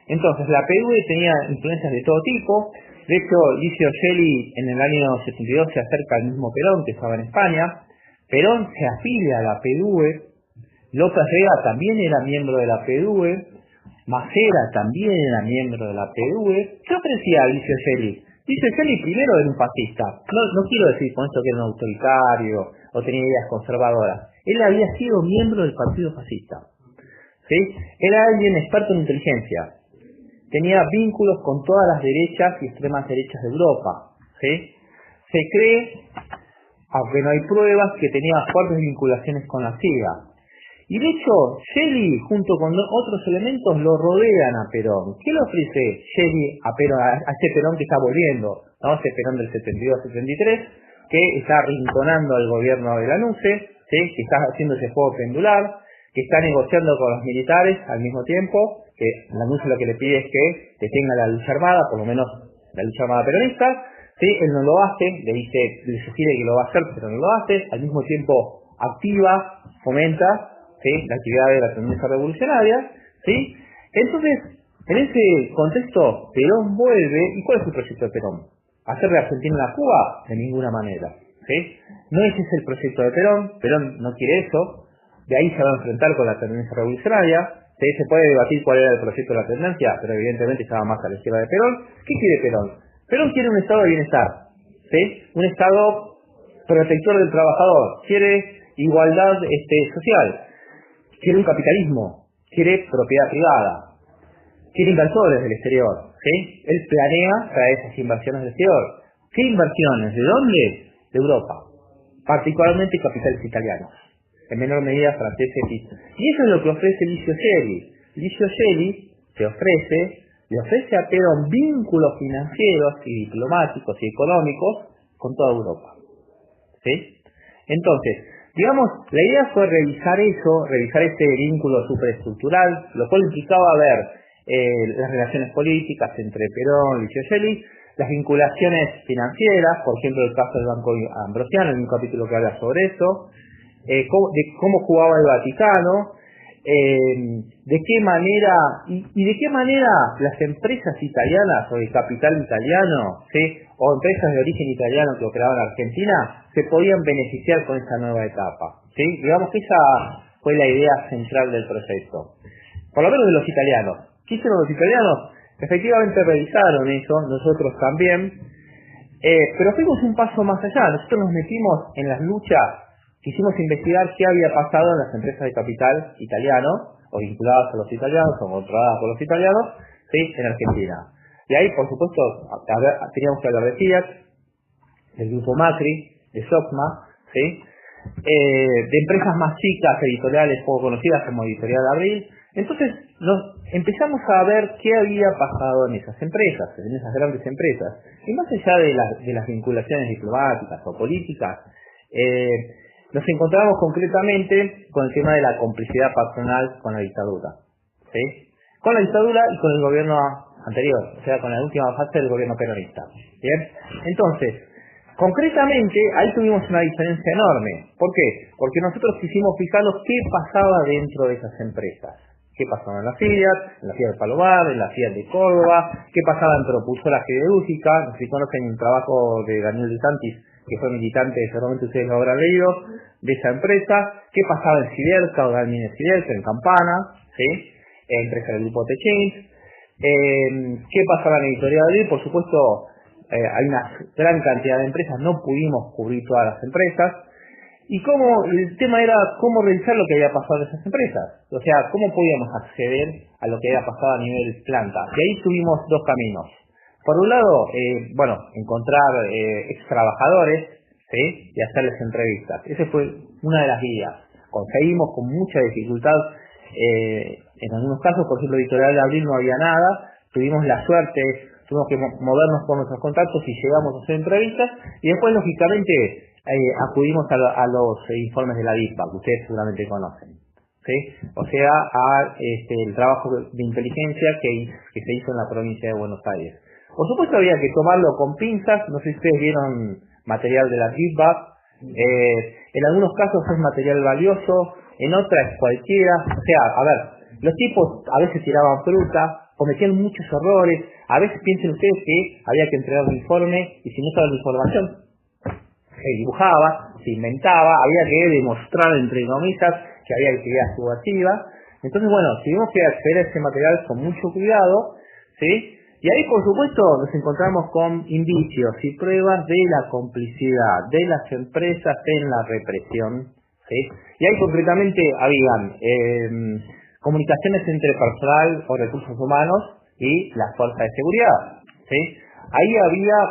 Entonces, la PDUV tenía influencias de todo tipo. De hecho, Licio Gelli en el año 72 se acerca al mismo Perón, que estaba en España. Perón se afilia a la PDUV, López Rega también era miembro de la PDUV, Macera también era miembro de la PDUV. ¿Qué ofrecía Licio Gelli? Licio Gelli primero era un fascista. No quiero decir con esto que era un autoritario o tenía ideas conservadoras. Él había sido miembro del partido fascista, ¿sí? Era alguien experto en inteligencia. Tenía vínculos con todas las derechas y extremas derechas de Europa, ¿sí? Se cree, aunque no hay pruebas, que tenía fuertes vinculaciones con la CIA. Y de hecho, Gelli, junto con otros elementos, lo rodean a Perón. ¿Qué le ofrece Gelli a Perón, a este Perón que está volviendo, ¿no? Ese Perón del 72-73, que está arrinconando al gobierno de Lanuse, ¿sí?, que está haciendo ese juego pendular, que está negociando con los militares al mismo tiempo, que Lanuse lo que le pide es que detenga la lucha armada, por lo menos la lucha armada peronista, ¿sí? Él no lo hace, le sugiere que lo va a hacer, pero no lo hace, al mismo tiempo activa, fomenta, ¿sí?, la actividad de la tendencia revolucionaria, ¿sí? Entonces, en ese contexto, Perón vuelve, ¿y cuál es el proyecto de Perón? ¿Hacer de Argentina una Cuba? De ninguna manera, ¿sí? No ese es el proyecto de Perón no quiere eso, de ahí se va a enfrentar con la tendencia revolucionaria, ¿sí? Se puede debatir cuál era el proyecto de la tendencia, pero evidentemente estaba más a la izquierda de Perón. ¿Qué quiere Perón? Perón quiere un estado de bienestar, ¿sí? Un estado protector del trabajador, quiere igualdad social, quiere un capitalismo, quiere propiedad privada, quiere inversores del exterior, ¿sí? Él planea traer esas inversiones del exterior. ¿Qué inversiones? ¿De dónde? De Europa, particularmente capitales italianos, en menor medida franceses. Y eso es lo que ofrece Licio Gelli. Licio Gelli le ofrece a Perón vínculos financieros y diplomáticos y económicos con toda Europa, ¿sí? Entonces, digamos, la idea fue revisar este vínculo superestructural, lo cual implicaba ver las relaciones políticas entre Perón y Scioli, las vinculaciones financieras, por ejemplo el caso del Banco Ambrosiano, en un capítulo que habla sobre eso, de cómo jugaba el Vaticano, de qué manera y de qué manera las empresas italianas o de capital italiano, ¿sí? O empresas de origen italiano que operaban en Argentina se podían beneficiar con esta nueva etapa, ¿sí? Digamos que esa fue la idea central del proyecto, por lo menos de los italianos. ¿Qué hicieron los italianos? Efectivamente revisaron eso, nosotros también, pero fuimos un paso más allá. Nosotros nos metimos en las luchas. Quisimos investigar qué había pasado en las empresas de capital italiano, o vinculadas a los italianos, o controladas por los italianos, ¿sí? En Argentina. Y ahí, por supuesto, teníamos que hablar de Fiat, del grupo Macri, de Socma, ¿sí? De empresas más chicas, editoriales poco conocidas como Editorial Abril. Entonces, empezamos a ver qué había pasado en esas empresas, en esas grandes empresas. Y más allá de las vinculaciones diplomáticas o políticas, nos encontramos concretamente con el tema de la complicidad patronal con la dictadura, ¿sí? Con la dictadura y con el gobierno anterior, o sea, con la última fase del gobierno peronista, ¿bien? Entonces, concretamente, ahí tuvimos una diferencia enorme. ¿Por qué? Porque nosotros quisimos fijarnos qué pasaba dentro de esas empresas. ¿Qué pasaba en la Fiat de Palovar, en la Fiat de Córdoba? ¿Qué pasaba en Propulsora Siderúrgica? No sé si conocen el trabajo de Daniel De Santis, que fue militante, seguramente ustedes lo habrán leído, de esa empresa. ¿Qué pasaba en Siderca o Daniel Siderca, en Campana, ¿sí? Empresa del grupo Techint. ¿Qué pasaba en Editorial Abril? Por supuesto, hay una gran cantidad de empresas, no pudimos cubrir todas las empresas. Y el tema era cómo revisar lo que había pasado en esas empresas. O sea, cómo podíamos acceder a lo que había pasado a nivel planta. Y ahí tuvimos dos caminos. Por un lado, encontrar ex trabajadores, ¿sí? Y hacerles entrevistas. Esa fue una de las vías. Conseguimos con mucha dificultad, en algunos casos, por ejemplo, Editorial de Abril no había nada. Tuvimos la suerte, tuvimos que movernos por nuestros contactos y llegamos a hacer entrevistas. Y después, lógicamente, acudimos a los informes de la DISPA, que ustedes seguramente conocen, ¿sí? O sea, el trabajo de inteligencia que se hizo en la provincia de Buenos Aires. Por supuesto había que tomarlo con pinzas. No sé si ustedes vieron material de la DISPA. En algunos casos es material valioso, en otras cualquiera. O sea, a ver, los tipos a veces tiraban fruta, cometían muchos errores. A veces piensen ustedes que había que entregar un informe y si no estaba la información, se dibujaba, se inventaba, había que demostrar entre comillas que había actividad subversiva. Entonces, bueno, tuvimos que acceder a ese material con mucho cuidado, ¿sí? Y ahí, por supuesto, nos encontramos con indicios y pruebas de la complicidad de las empresas en la represión, ¿sí? Y ahí concretamente habían comunicaciones entre personal o recursos humanos y las fuerzas de seguridad, ¿sí? Ahí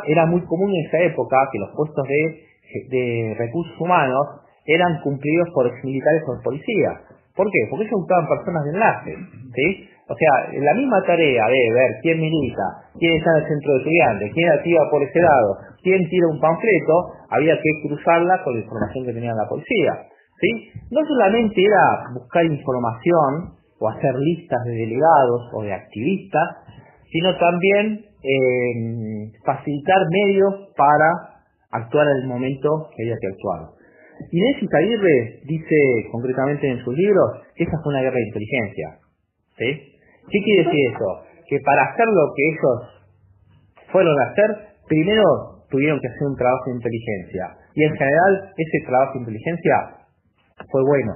era muy común en esa época que los puestos de recursos humanos eran cumplidos por exmilitares o policías. ¿Por qué? Porque ellos buscaban personas de enlace, ¿sí? O sea, la misma tarea de ver quién milita, quién está en el centro de estudiantes, quién activa por ese lado, quién tira un panfleto, había que cruzarla con la información que tenía la policía, ¿sí? No solamente era buscar información o hacer listas de delegados o de activistas, sino también facilitar medios para actuar en el momento que había que actuar. Inés Izaguirre dice concretamente en sus libros que esa fue una guerra de inteligencia, ¿sí? ¿Qué quiere decir eso? Que para hacer lo que ellos fueron a hacer, primero tuvieron que hacer un trabajo de inteligencia. Y en general, ese trabajo de inteligencia fue bueno,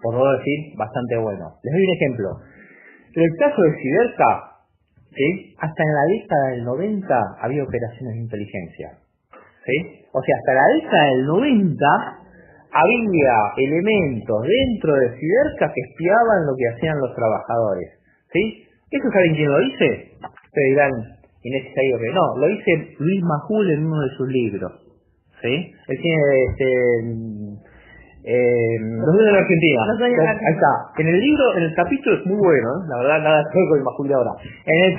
por no decir bastante bueno. Les doy un ejemplo. En el caso de Siderca, ¿sí? Hasta en la década del 90 había operaciones de inteligencia, ¿sí? O sea, hasta la década del 90 había elementos dentro de Siderca que espiaban lo que hacían los trabajadores, ¿sí? ¿Eso saben quién lo dice? Ustedes dirán, Inés Izaguirre. No, lo dice Luis Majul en uno de sus libros, ¿sí? Él tiene Los dueños de la Argentina. Ahí está. En el libro, en el capítulo, es muy bueno, ¿eh? La verdad, nada que ver con el Majul de ahora. Tiene un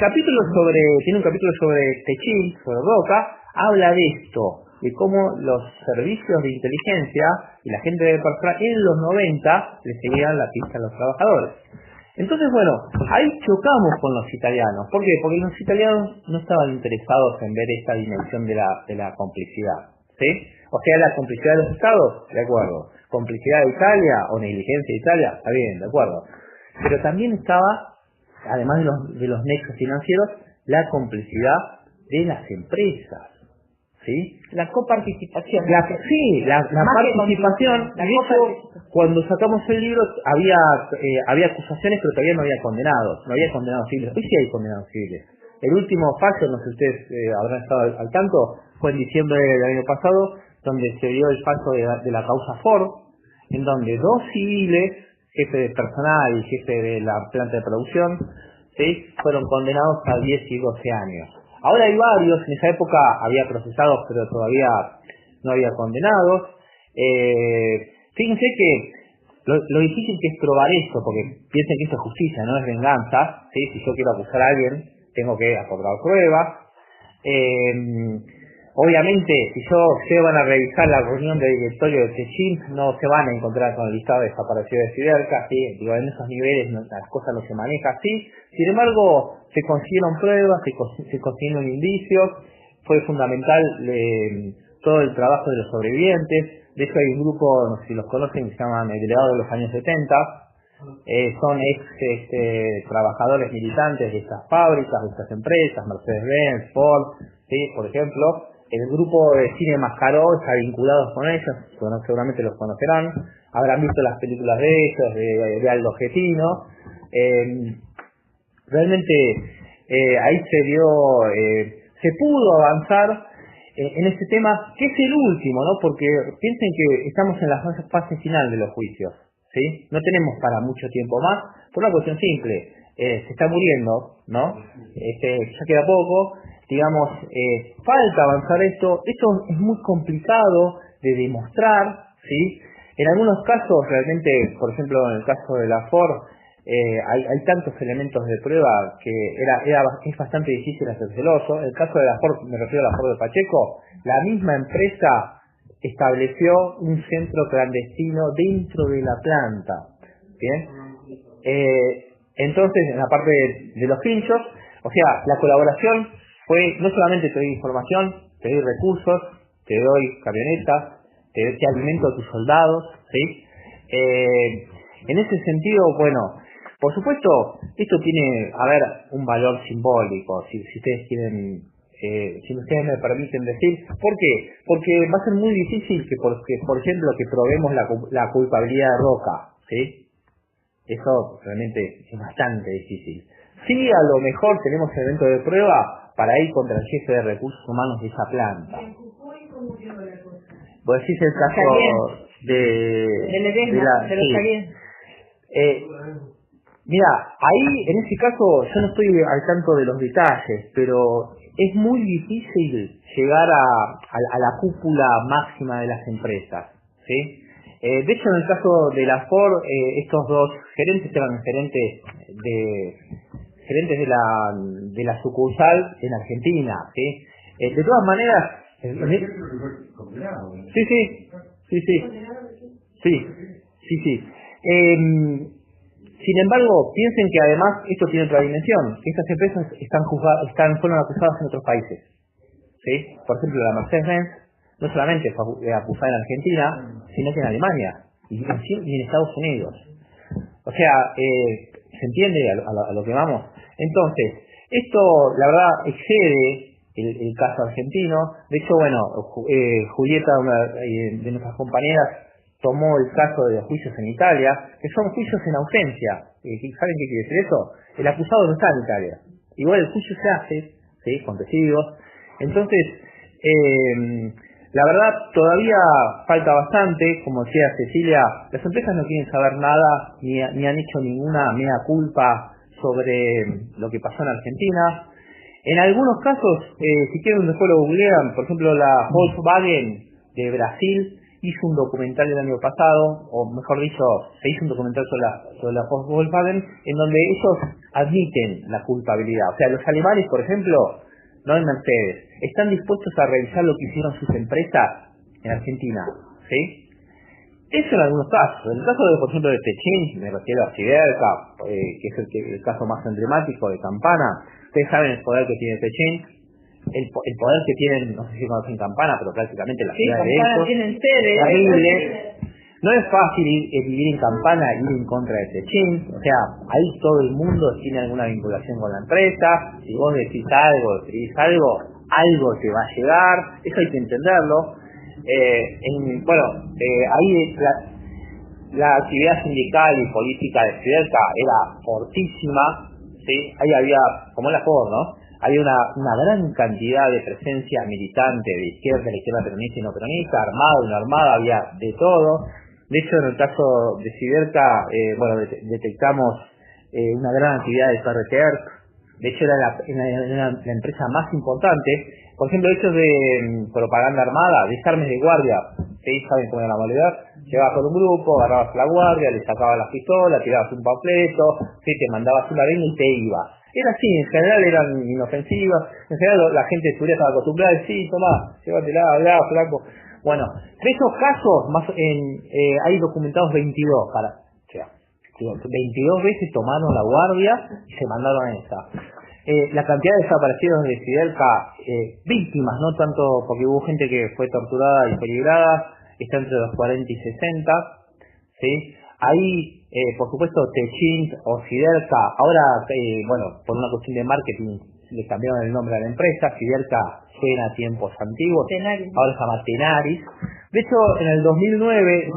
capítulo sobre Techint, sobre Roca, habla de esto. de cómo los servicios de inteligencia y la gente de personal en los 90 le seguían la pista a los trabajadores. Entonces, bueno, ahí chocamos con los italianos. ¿Por qué? Porque los italianos no estaban interesados en ver esta dimensión de la complicidad, ¿sí? O sea, la complicidad de los estados, de acuerdo. Complicidad de Italia o negligencia de Italia, está bien, de acuerdo. Pero también estaba, además de los nexos financieros, la complicidad de las empresas, ¿sí? La coparticipación. La participación. De hecho, cuando sacamos el libro había acusaciones, pero todavía no había condenados. No había condenados civiles. Hoy sí hay condenados civiles. El último fallo, no sé si ustedes habrán estado al tanto, fue en diciembre del año pasado, donde se dio el fallo de la causa Ford, en donde 2 civiles, jefe de personal y jefe de la planta de producción, ¿sí?, fueron condenados a 10 y 12 años. Ahora hay varios, en esa época había procesados, pero todavía no había condenados. Fíjense que lo difícil que es probar esto, porque piensen que esto es justicia, no es venganza, ¿sí? Si yo quiero acusar a alguien, tengo que aportar pruebas. Obviamente, si llevan a revisar la reunión de directorio de Techint, no se van a encontrar con el listado de desaparecidos de Siderca, ¿sí? Digo, en esos niveles las cosas no se manejan así. Sin embargo, se consiguieron pruebas, se consiguieron indicios. Fue fundamental todo el trabajo de los sobrevivientes. De hecho, hay un grupo, no sé si los conocen, que se llaman el Delegado de los años 70. Son trabajadores militantes de estas fábricas, de estas empresas, Mercedes-Benz, Ford, ¿sí?, por ejemplo. El grupo de cine Mascaró está vinculado con ellos, seguramente los conocerán, habrán visto las películas de ellos, de Aldo Getino. Realmente ahí se pudo avanzar en este tema, que es el último, ¿no? Porque piensen que estamos en la fase final de los juicios, ¿sí? No tenemos para mucho tiempo más, por una cuestión simple, se está muriendo, ¿no? Ya queda poco. Digamos, falta avanzar esto es muy complicado de demostrar, ¿sí? En algunos casos, realmente, por ejemplo, en el caso de la Ford, hay tantos elementos de prueba que es bastante difícil hacer celoso. En el caso de la Ford, me refiero a la Ford de Pacheco, la misma empresa estableció un centro clandestino dentro de la planta, ¿bien? Entonces, en la parte de los pinchos, o sea, la colaboración fue no solamente te doy información, te doy recursos, te doy camionetas, te alimento a tus soldados, ¿sí? En ese sentido, bueno, por supuesto, esto tiene, un valor simbólico, si ustedes quieren, si ustedes me permiten decir. ¿Por qué? Porque va a ser muy difícil por ejemplo, que probemos la culpabilidad de Roca, ¿sí? Eso realmente es bastante difícil. Sí, a lo mejor tenemos elemento de prueba para ir contra el jefe de recursos humanos de esa planta. Vos decís el caso mira, ahí en ese caso yo no estoy al tanto de los detalles, pero es muy difícil llegar a la cúpula máxima de las empresas, ¿sí? De hecho, en el caso de la Ford, estos 2 gerentes eran gerentes de la sucursal en Argentina, ¿sí? De todas maneras, sí. Sin embargo, piensen que además esto tiene otra dimensión, que estas empresas fueron acusadas en otros países, ¿sí? Por ejemplo, la Mercedes-Benz no solamente fue acusada en Argentina, sino que en Alemania y en Estados Unidos. O sea, ¿se entiende a lo que vamos? Entonces, esto, la verdad, excede el caso argentino. De hecho, bueno, Julieta, una de nuestras compañeras, tomó el caso de los juicios en Italia, que son juicios en ausencia. ¿Saben qué quiere decir eso? El acusado no está en Italia. Igual el juicio se hace, ¿sí?, con testigos. Entonces, la verdad, todavía falta bastante. Como decía Cecilia, las empresas no quieren saber nada, ni han hecho ninguna mea culpa sobre lo que pasó en Argentina. En algunos casos, si quieren después lo googlean, por ejemplo la Volkswagen de Brasil hizo un documental el año pasado, o mejor dicho, se hizo un documental sobre la Volkswagen, en donde ellos admiten la culpabilidad. O sea, los alemanes, por ejemplo, no en Mercedes, están dispuestos a revisar lo que hicieron sus empresas en Argentina, ¿sí? Eso en algunos casos. En el caso, por ejemplo, de Techint, me refiero a Siderca, que es el caso más emblemático de Campana. Ustedes saben el poder que tiene Techint, el poder que tienen, no sé si conocen Campana, pero prácticamente la ciudad de ellos. Tienen sede. Terrible. No es fácil vivir en Campana e ir en contra de Techint. O sea, ahí todo el mundo tiene alguna vinculación con la empresa. Si vos decís algo, algo te va a llegar. Eso hay que entenderlo. Ahí la actividad sindical y política de Siderca era fortísima, ¿sí? Ahí había, como en la Ford, ¿no? Había una gran cantidad de presencia militante de izquierda peronista y no peronista, armado y no armado, había de todo. De hecho, en el caso de Siderca, detectamos una gran actividad de CRTR. De hecho, era la empresa más importante. Por ejemplo, hechos de propaganda armada, desarmes de guardia, ¿sí? ¿Saben cómo era la modalidad? Llegabas con un grupo, agarrabas la guardia, le sacabas las pistolas, tirabas un panfleto, ¿sí? Te mandabas una vena y te iba. Era así, en general eran inofensivas, en general la gente de seguridad estaba acostumbrada, sí, tomá, llévatela, hablá, flaco. Bueno, de esos casos, hay documentados 22 22 veces tomaron la guardia y se mandaron a esa. La cantidad de desaparecidos de Siderca, víctimas, no tanto porque hubo gente que fue torturada y peligrada, está entre los 40 y 60, ¿sí? Ahí, por supuesto, Techint o Siderca, ahora, por una cuestión de marketing, le cambiaron el nombre a la empresa. Siderca suena a tiempos antiguos, Tenaris. Ahora se llama Tenaris. De hecho, en el 2009...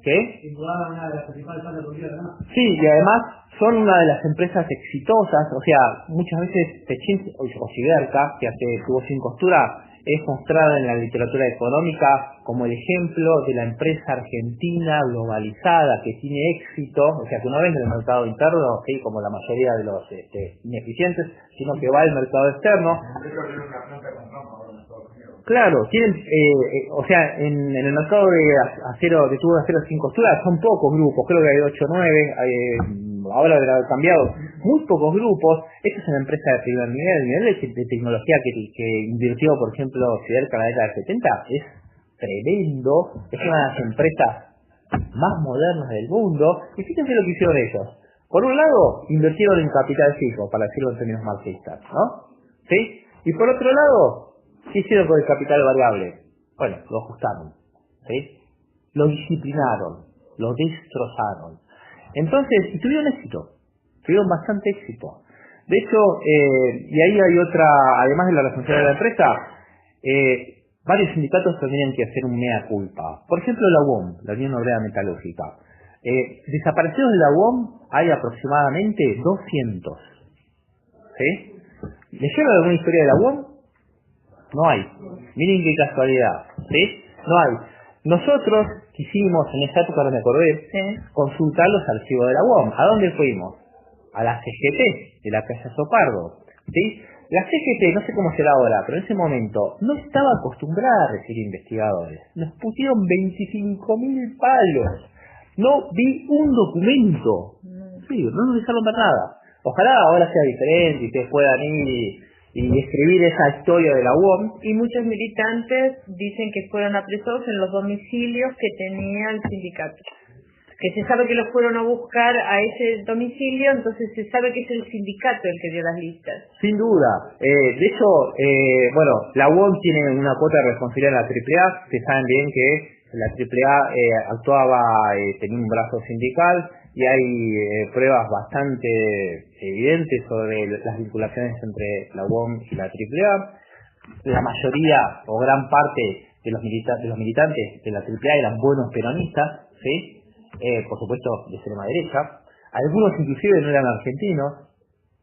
¿Qué? Sí, y además son una de las empresas exitosas, o sea, muchas veces Techint o Siderca, que tuvo sin costura, es mostrada en la literatura económica como el ejemplo de la empresa argentina globalizada que tiene éxito, o sea, que no vende en el mercado interno, ¿sí? Como la mayoría de los ineficientes, sino que va al mercado externo. Claro, tienen, o sea, en el mercado de acero, de tubo de acero sin costura, son pocos grupos, creo que hay 8 o 9, ahora habrá cambiado, muy pocos grupos. Esta es una empresa de primer nivel, el nivel de tecnología que invirtió, por ejemplo, Siderca en la década del 70 es tremendo, es una de las empresas más modernas del mundo, y fíjense lo que hicieron ellos. Por un lado, invirtieron en capital fijo, para decirlo en términos marxistas, ¿no? ¿Sí? Y por otro lado, ¿qué hicieron con el capital variable? Bueno, lo ajustaron, ¿sí? Lo disciplinaron, lo destrozaron. Entonces, y tuvieron éxito, tuvieron bastante éxito. De hecho, y ahí hay otra, además de la responsabilidad de la empresa, varios sindicatos tendrían que hacer un mea culpa. Por ejemplo, la UOM, la Unión Obrera Metalúrgica. Desaparecidos de la UOM hay aproximadamente 200. ¿Sí? ¿Leyeron alguna historia de la UOM? No hay. Miren qué casualidad, ¿sí? No hay. Nosotros quisimos, en esa época no me acordé, consultar los archivos de la UOM. ¿A dónde fuimos? A la CGT, de la calle Sopardo, ¿sí? La CGT, no sé cómo será ahora, pero en ese momento no estaba acostumbrada a recibir investigadores. Nos pusieron 25.000 palos. No vi un documento. Sí, no nos dejaron ver nada. Ojalá ahora sea diferente y ustedes puedan ir y escribir esa historia de la UOM. Y muchos militantes dicen que fueron apresados en los domicilios que tenía el sindicato. Que se sabe que los fueron a buscar a ese domicilio, entonces se sabe que es el sindicato el que dio las listas. Sin duda. De hecho, la UOM tiene una cuota de responsabilidad en la AAA. Ustedes saben bien que la AAA actuaba, tenía un brazo sindical, y hay pruebas bastante evidentes sobre las vinculaciones entre la UOM y la AAA. La mayoría o gran parte de los militantes de la AAA eran buenos peronistas, ¿sí? Por supuesto de extrema derecha. Algunos inclusive no eran argentinos,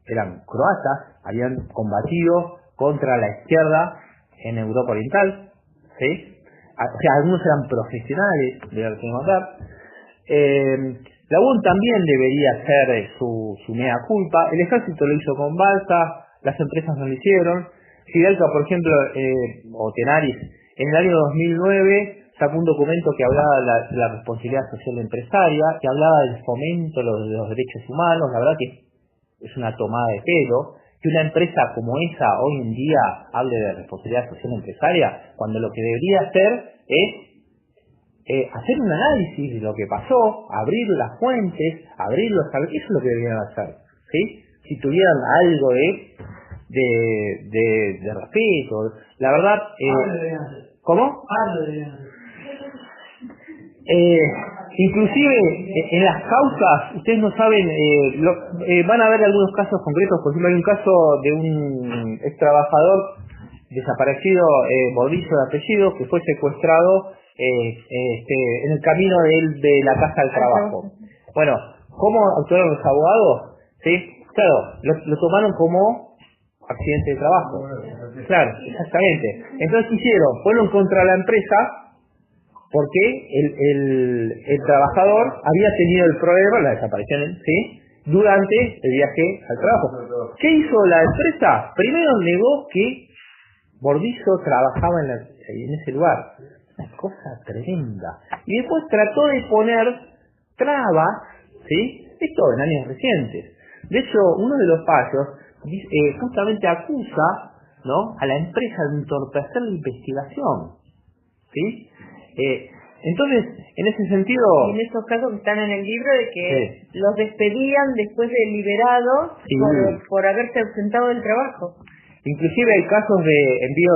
eran croatas, habían combatido contra la izquierda en Europa Oriental, ¿sí? O sea, algunos eran profesionales de la la UOM también debería hacer su mea culpa. El ejército lo hizo con Balsa, las empresas no lo hicieron. Siderca, por ejemplo, o Tenaris, en el año 2009 sacó un documento que hablaba de la responsabilidad social empresaria, que hablaba del fomento de los derechos humanos. La verdad que es una tomada de pelo, que una empresa como esa hoy en día hable de responsabilidad social empresaria, cuando lo que debería hacer es hacer un análisis de lo que pasó, abrir las fuentes, abrir los... Eso es lo que deberían hacer, ¿sí? Si tuvieran algo de respeto. La verdad... ¿Cómo? Inclusive en las causas, ustedes no saben, van a ver algunos casos concretos. Por ejemplo, hay un caso de un ex trabajador desaparecido, Bordillo de apellido, que fue secuestrado en el camino de la casa del trabajo. Bueno, ¿cómo actuaron los abogados? ¿Sí? Claro, lo tomaron como accidente de trabajo. Claro, exactamente. Entonces, ¿qué hicieron? Fueron contra la empresa porque el trabajador había tenido el problema, la desaparición, ¿sí?, durante el viaje al trabajo. ¿Qué hizo la empresa? Primero negó que Bordillo trabajaba en ese lugar. Una cosa tremenda. Y después trató de poner trabas, ¿sí? Esto en años recientes. De hecho, uno de los fallos justamente acusa, ¿no?, a la empresa de entorpecer la investigación, ¿sí? Entonces, en ese sentido... Y en esos casos que están en el libro de que los despedían después de liberados por haberse ausentado del trabajo. Inclusive hay casos de envío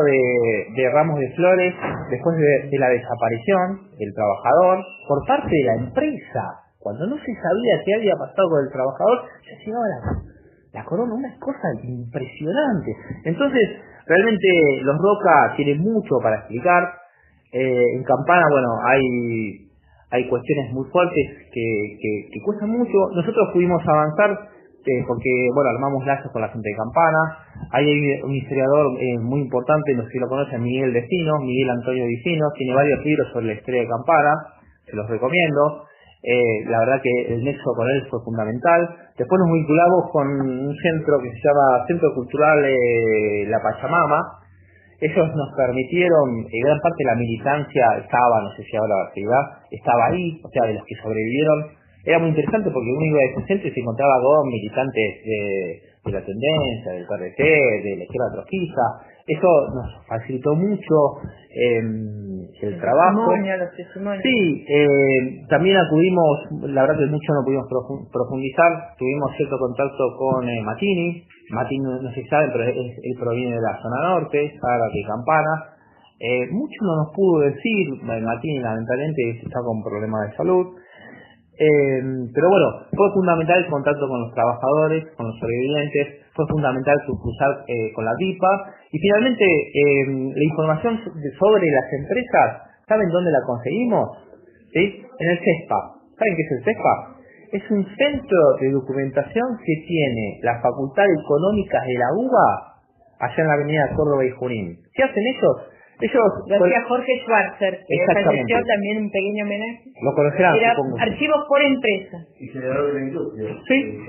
de ramos de flores después de la desaparición del trabajador por parte de la empresa. Cuando no se sabía qué había pasado con el trabajador, ya llegaba la corona, una cosa impresionante. Entonces, realmente los Roca tienen mucho para explicar. En Campana, bueno, hay cuestiones muy fuertes que cuestan mucho. Nosotros pudimos avanzar porque, bueno, armamos lazos con la gente de Campana. Hay un historiador muy importante, no sé si lo conocen, Miguel Antonio Dicino, tiene varios libros sobre la historia de Campana, se los recomiendo. La verdad que el nexo con él fue fundamental. Después nos vinculamos con un centro que se llama Centro Cultural La Pachamama. Ellos nos permitieron, gran parte de la militancia estaba, no sé si ahora la actividad, estaba ahí, o sea, de los que sobrevivieron. Era muy interesante porque uno iba a ese centro y se encontraba con militantes de la tendencia, del PRT, de la izquierda trotskista. Eso nos facilitó mucho el trabajo. Los testimonios. Sí, también acudimos, la verdad que mucho no pudimos profundizar, tuvimos cierto contacto con Matini. Matini no se sabe, pero él proviene de la zona norte, ahora que Campana. Mucho no nos pudo decir, Matini lamentablemente está con problemas de salud. Pero bueno, fue fundamental el contacto con los trabajadores, con los sobrevivientes, fue fundamental cruzar con la DIPA y finalmente la información sobre las empresas, ¿saben dónde la conseguimos? ¿Sí? En el CESPA. ¿Saben qué es el CESPA? Es un centro de documentación que tiene la Facultad de Económicas de la UBA allá en la avenida Córdoba y Junín. ¿Qué hacen ellos? Lo hacía Jorge Schwarzer, que falleció, también un pequeño homenaje. Lo conocerán, era supongo. Archivos por empresa. Y generador de la industria. Sí.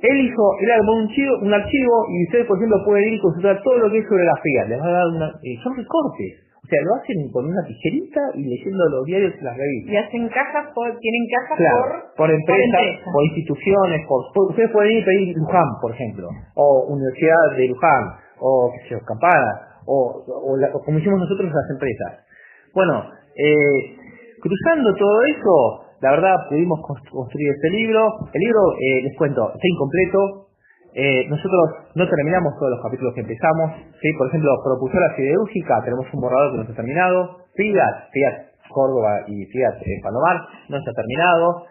Él armó un archivo y ustedes, por ejemplo, pueden ir y consultar todo lo que es sobre la FIA. Les va a dar son recortes. O sea, lo hacen con una tijerita y leyendo los diarios y las revistas. Y hacen cajas tienen cajas por empresas, por instituciones, ustedes pueden ir y pedir Luján, por ejemplo, o Universidad de Luján, o qué sé yo, Campana, o como hicimos nosotros las empresas. Bueno, cruzando todo eso, la verdad pudimos construir este libro. El libro, les cuento, está incompleto. Nosotros no terminamos todos los capítulos que empezamos, ¿sí? Por ejemplo, propulsora siderúrgica, tenemos un borrador que no está terminado. Fiat Córdoba y Fiat Palomar no está terminado.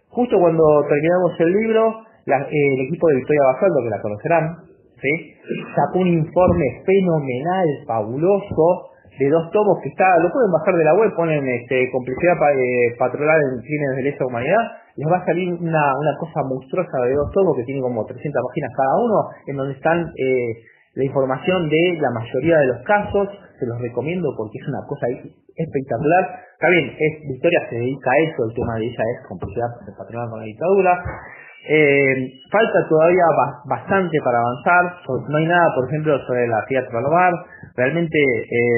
Justo cuando terminamos el libro, el equipo de Victoria Basaldo, que la conocerán, ¿sí?, sacó un informe fenomenal, fabuloso, de 2 tomos que lo pueden bajar de la web, ponen complejidad patronal en crímenes de lesa humanidad, les va a salir una cosa monstruosa de 2 tomos que tienen como 300 páginas cada uno, en donde están la información de la mayoría de los casos. Se los recomiendo porque es una cosa espectacular. Está bien, Victoria se dedica a eso, el tema de ella es complejidad patronal con la dictadura. Falta todavía bastante para avanzar. No hay nada, por ejemplo, sobre la Fiat Palomar. Realmente,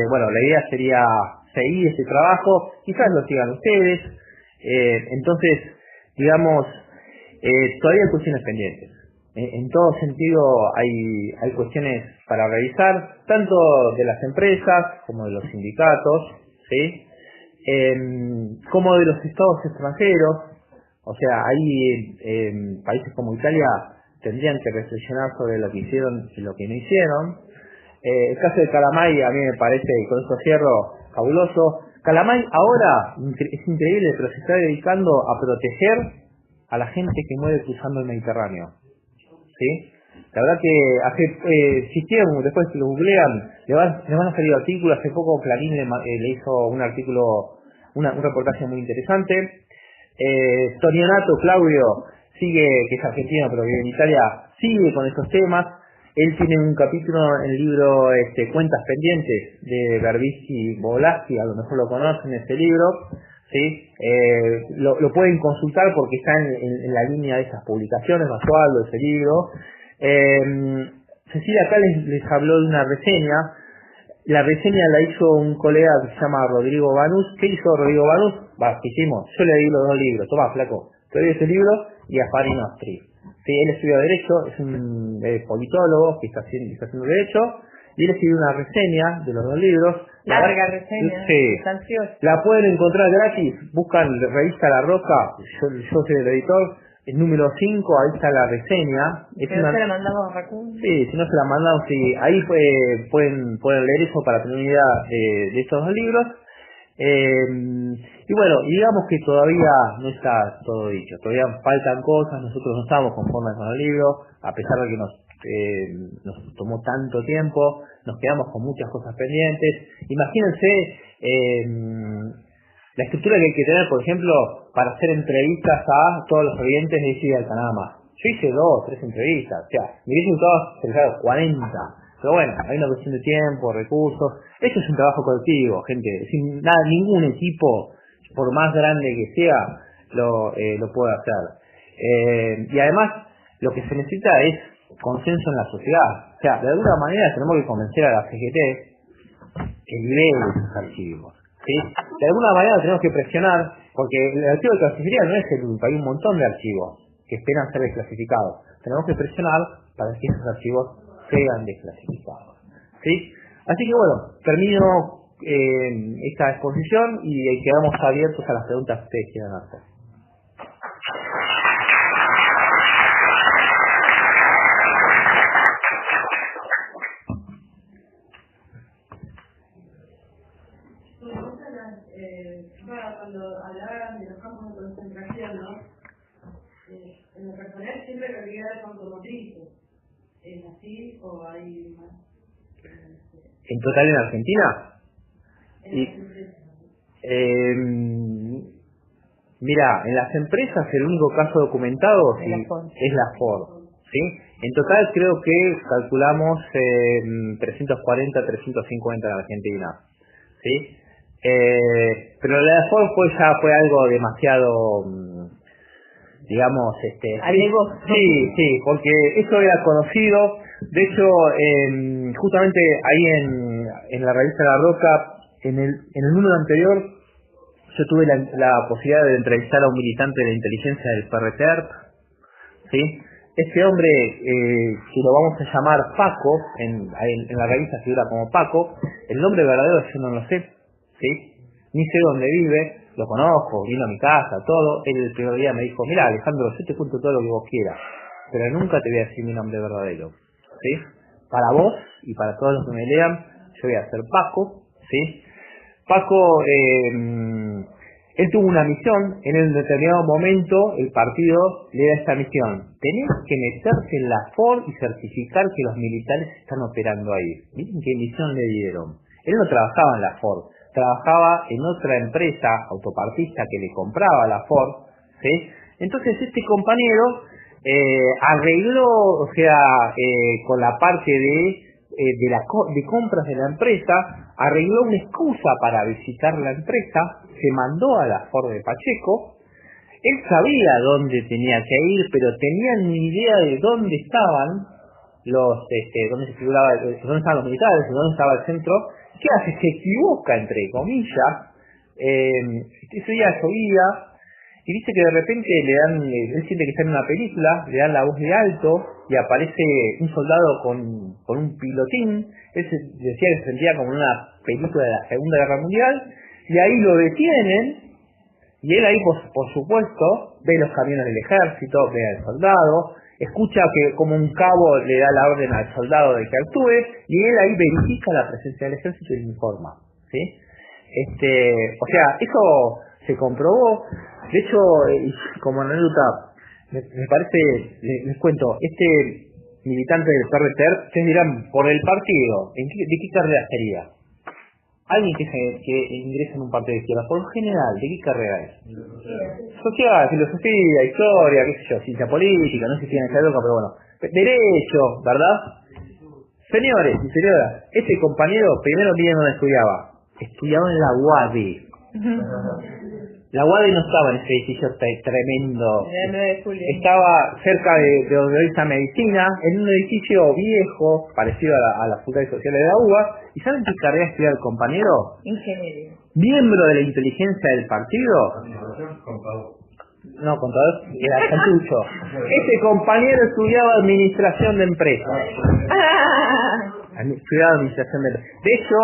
bueno, la idea sería seguir este trabajo, quizás lo sigan ustedes. Entonces, digamos, todavía hay cuestiones pendientes. en todo sentido hay cuestiones para revisar, tanto de las empresas como de los sindicatos, ¿sí? Como de los estados extranjeros. O sea, ahí países como Italia tendrían que reflexionar sobre lo que hicieron y lo que no hicieron. El caso de Calamay a mí me parece, y con esto cierro, fabuloso. Calamay ahora es increíble, pero se está dedicando a proteger a la gente que muere cruzando el Mediterráneo, ¿sí? La verdad que si quieren, después si lo googlean, le van a salir artículos. Hace poco Clarín le hizo un artículo, un reportaje muy interesante. Tonionato Claudio sigue, que es argentino pero vive en Italia, sigue con estos temas. Él tiene un capítulo en el libro Cuentas Pendientes de Berbisky Bolaschi, a lo mejor lo conocen ese libro, ¿sí? Lo pueden consultar porque está en la línea de esas publicaciones, Basualdo, ese libro. Cecilia acá les habló de una reseña. La reseña la hizo un colega que se llama Rodrigo Banús. ¿Qué hizo Rodrigo Banús? ¿Qué hicimos? Yo le di los 2 libros. Tomá, flaco, te doy ese libro y a Fari Nostri. Sí, él estudia Derecho, es un politólogo que está haciendo Derecho, y él escribió una reseña de los 2 libros. Larga reseña, sí. La pueden encontrar gratis, buscan Revista La Roca, yo soy el editor, el número 5, ahí está la reseña. ¿Se la mandamos a Raccoon? Sí, si no se la mandamos, sí, ahí pueden leer eso para tener una idea de estos 2 libros. Y bueno, digamos que todavía no está todo dicho, todavía faltan cosas, nosotros no estamos conformes con el libro, a pesar de que nos tomó tanto tiempo, nos quedamos con muchas cosas pendientes. Imagínense la estructura que hay que tener, por ejemplo, para hacer entrevistas a todos los oyentes de Isi Alcanama. Yo hice 2, 3 entrevistas, o sea, me hubiese gustado 40. Pero bueno, hay una cuestión de tiempo, recursos. Eso es un trabajo colectivo, gente. Sin nada, ningún equipo, por más grande que sea, lo puede hacer. Y además, lo que se necesita es consenso en la sociedad. O sea, de alguna manera tenemos que convencer a la CGT que libere esos archivos, ¿sí? De alguna manera tenemos que presionar, porque el archivo de clasificaría no es el único, hay un montón de archivos que esperan ser desclasificados. Tenemos que presionar para que esos archivos sean desclasificados, ¿sí? Así que bueno, termino esta exposición y quedamos abiertos a las preguntas que ustedes quieran hacer. Cuando hablaban de los campos de concentración, ¿no? En lo personal siempre lo liga de automotrices. ¿Es así o hay más? ¿En total en Argentina? Mira, en las empresas el único caso documentado es la Ford, ¿sí? En total creo que calculamos 340, 350 en Argentina, ¿sí? Pero la de Ford fue algo demasiado, digamos, sí, porque eso era conocido. De hecho, justamente ahí en la revista La Roca, en el número anterior, yo tuve la posibilidad de entrevistar a un militante de la inteligencia del PRTERP, ¿sí? Este hombre, que lo vamos a llamar Paco, en la revista figura como Paco, el nombre verdadero yo no lo sé, ¿sí? Ni sé dónde vive, lo conozco, vino a mi casa, todo. Él el primer día me dijo, mira Alejandro, yo te cuento todo lo que vos quieras, pero nunca te voy a decir mi nombre verdadero, ¿sí? Para vos y para todos los que me lean, yo voy a ser Paco, ¿sí? Paco, él tuvo una misión, en un determinado momento el partido le da esta misión: tenés que meterse en la Ford y certificar que los militares están operando ahí. Miren qué misión le dieron. Él no trabajaba en la Ford, trabajaba en otra empresa autopartista que le compraba la Ford, ¿sí? Entonces este compañero arregló, o sea, con la parte de compras de la empresa, arregló una excusa para visitar la empresa, se mandó a la Ford de Pacheco. Él sabía dónde tenía que ir, pero tenía ni idea de dónde estaban dónde estaban los militares, dónde estaba el centro. ¿Qué hace? Se equivoca, entre comillas. Ese día llovía y dice que de repente él siente que está en una película, le dan la voz de alto y aparece un soldado con un pilotín. Él decía que se sentía como una película de la Segunda Guerra Mundial, y ahí lo detienen, y él ahí por supuesto ve los camiones del ejército, ve al soldado, escucha que como un cabo le da la orden al soldado de que actúe, y él ahí verifica la presencia del ejército y le informa, ¿sí? O sea, eso se comprobó. De hecho, como anécdota, me parece, les cuento, este militante del PRTER, ustedes dirán, por el partido, ¿de qué carrera sería? Alguien que ingresa en un partido de izquierda, por lo general, ¿de qué carrera es? Social, filosofía, historia, qué sé yo, ciencia política, no sé si en esa época, pero bueno. Derecho, ¿verdad? Señores y señoras, este compañero, primero miren dónde estudiaba. Estudiaba en la UADE. La UADE no estaba en ese edificio tremendo. Estaba cerca de donde hoy está medicina, en un edificio viejo, parecido a la Facultad de Sociales de la UBA. ¿Y saben qué carrera estudia el compañero? Ingeniería. Miembro de la inteligencia del partido. No, contador, era chantucho. Ese compañero estudiaba administración de empresas. De hecho,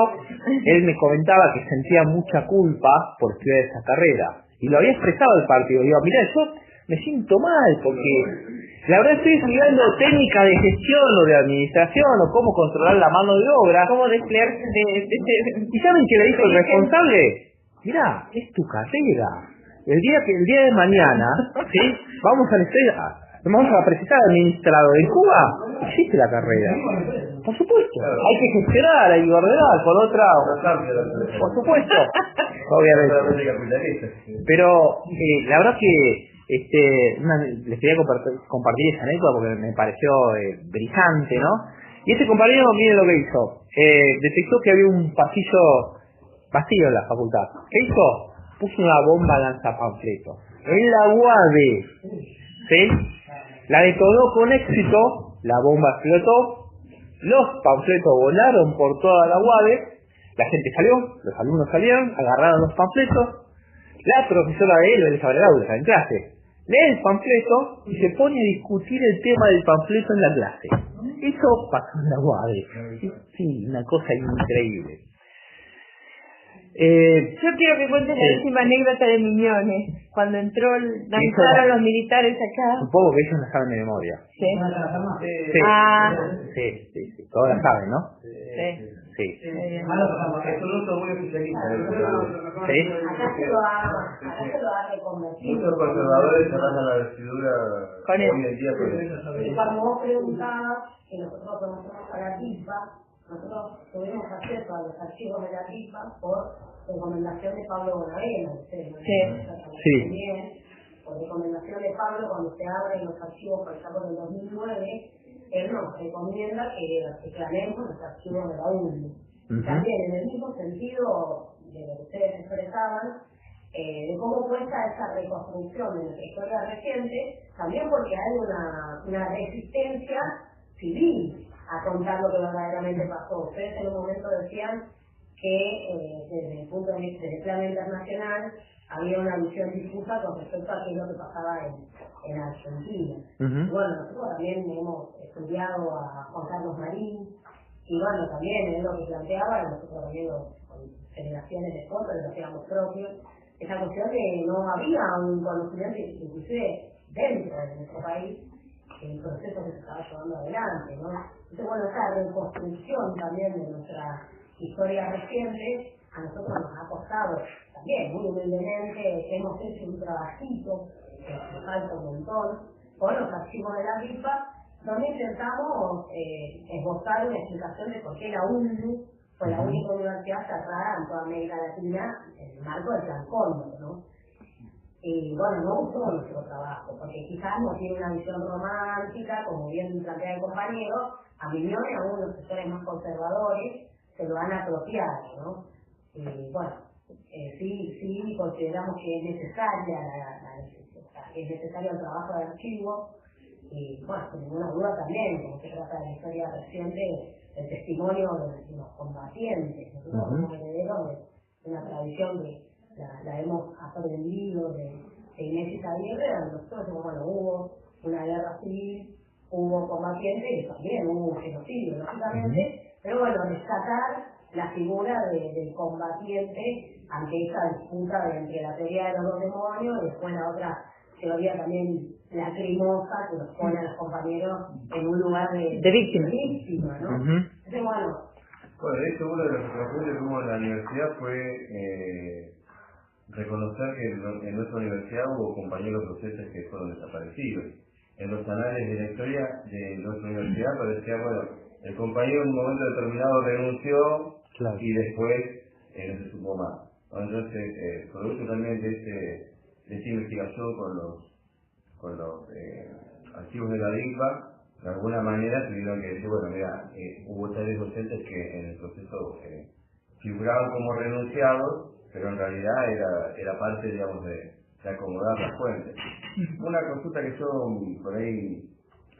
él me comentaba que sentía mucha culpa por estudiar esa carrera. Y lo había expresado al partido. Digo, mirá, yo me siento mal porque la verdad estoy estudiando técnica de gestión o de administración o cómo controlar la mano de obra. ¿Cómo desplegar? ¿Y saben qué le dijo el responsable? Mirá, es tu carrera. El día de mañana, ¿sí? Vamos a precisar administrador. En Cuba existe la carrera. Por supuesto. Hay que gestionar, hay que ordenar, por otra. Por supuesto. Obviamente. Pero la verdad que les quería compartir esa anécdota porque me pareció brillante, ¿no? Y este compañero, miren lo que hizo. Detectó que había un pasillo vacío en la facultad. ¿Qué hizo? Puso una bomba lanzapanfletos en la UADE, ¿sí? La detonó con éxito, la bomba explotó, los panfletos volaron por toda la UADE, la gente salió, los alumnos salieron, agarraron los panfletos, la profesora de él lo estaba en el aula, en clase, lee el panfleto y se pone a discutir el tema del panfleto en la clase. Eso pasó en la UADE. Sí, una cosa increíble. Yo quiero que cuentes la última anécdota de Miñones, cuando lanzaron los militares acá. Supongo que ellos la saben de memoria. Sí. Sí, todos la saben, ¿no? Sí. Es un uso muy oficialista. Sí. Acá se lo ha reconvertido. Muchos conservadores se arrancan la vestidura hoy en día con eso. Y cuando vos preguntabas, que nosotros conocemos a la TIPA, nosotros tuvimos acceso a los archivos de la TIPA por recomendación de Pablo Bonavena. Sí. Por recomendación de Pablo, cuando se abren los archivos, por ejemplo, en 2009, él nos recomienda que reclamemos los archivos de la UNI. También en el mismo sentido de lo que ustedes expresaban, de cómo cuesta esa reconstrucción de nuestra historia reciente, también porque hay una resistencia civil a contar lo que verdaderamente pasó. Ustedes en un momento decían que desde el punto de vista del plano internacional había una visión difusa con respecto a qué es lo que pasaba en Argentina. Bueno, nosotros también hemos estudiado a Juan Carlos Marín, y bueno, también es lo que planteaba, nosotros también con generaciones de fotos lo hacíamos propios, esa cuestión de no había un conocimiento, inclusive dentro de nuestro país, el proceso que se estaba llevando adelante, ¿no? Entonces, bueno, esa reconstrucción también de nuestra historia reciente, a nosotros nos ha costado también, muy humildemente, hemos hecho un trabajito, que nos falta un montón, con los archivos de la RIPA, donde intentamos esbozar una explicación de por qué la UNLU fue la única universidad cerrada en toda América Latina en el marco del Plan Cóndor, ¿no? Y bueno, no gustó nuestro trabajo, porque quizás no tiene una visión romántica, como bien plantea el compañero, a Miñones, a uno de los sectores más conservadores, se lo han apropiado, ¿no? Y bueno, sí consideramos que es necesario el trabajo de archivo, y bueno, sin ninguna duda también, como se trata de la historia reciente, el testimonio de los combatientes. Nosotros somos herederos de una tradición que la hemos aprendido de Inés Aguirre, nosotros decimos, bueno, hubo una guerra civil, hubo combatientes y también hubo un genocidio, lógicamente, pero bueno, rescatar la figura del combatiente ante esa disputa entre la teoría de los dos demonios y después la otra teoría también lacrimosa que nos pone a los compañeros en un lugar de víctima, ¿no? Entonces, bueno, de hecho, uno de los trabajos que tuvimos en la universidad fue reconocer que en nuestra universidad hubo compañeros docentes que fueron desaparecidos. En los anales de la historia de nuestra universidad parecía, bueno, el compañero en un momento determinado renunció, claro, y después no se supo más. Entonces, producto también de esta investigación con los archivos de la DICPA, de alguna manera tuvieron que decir, bueno, mira, hubo tales docentes que en el proceso figuraban como renunciados, pero en realidad era parte, digamos, de acomodar las fuentes. Una consulta que yo, por ahí,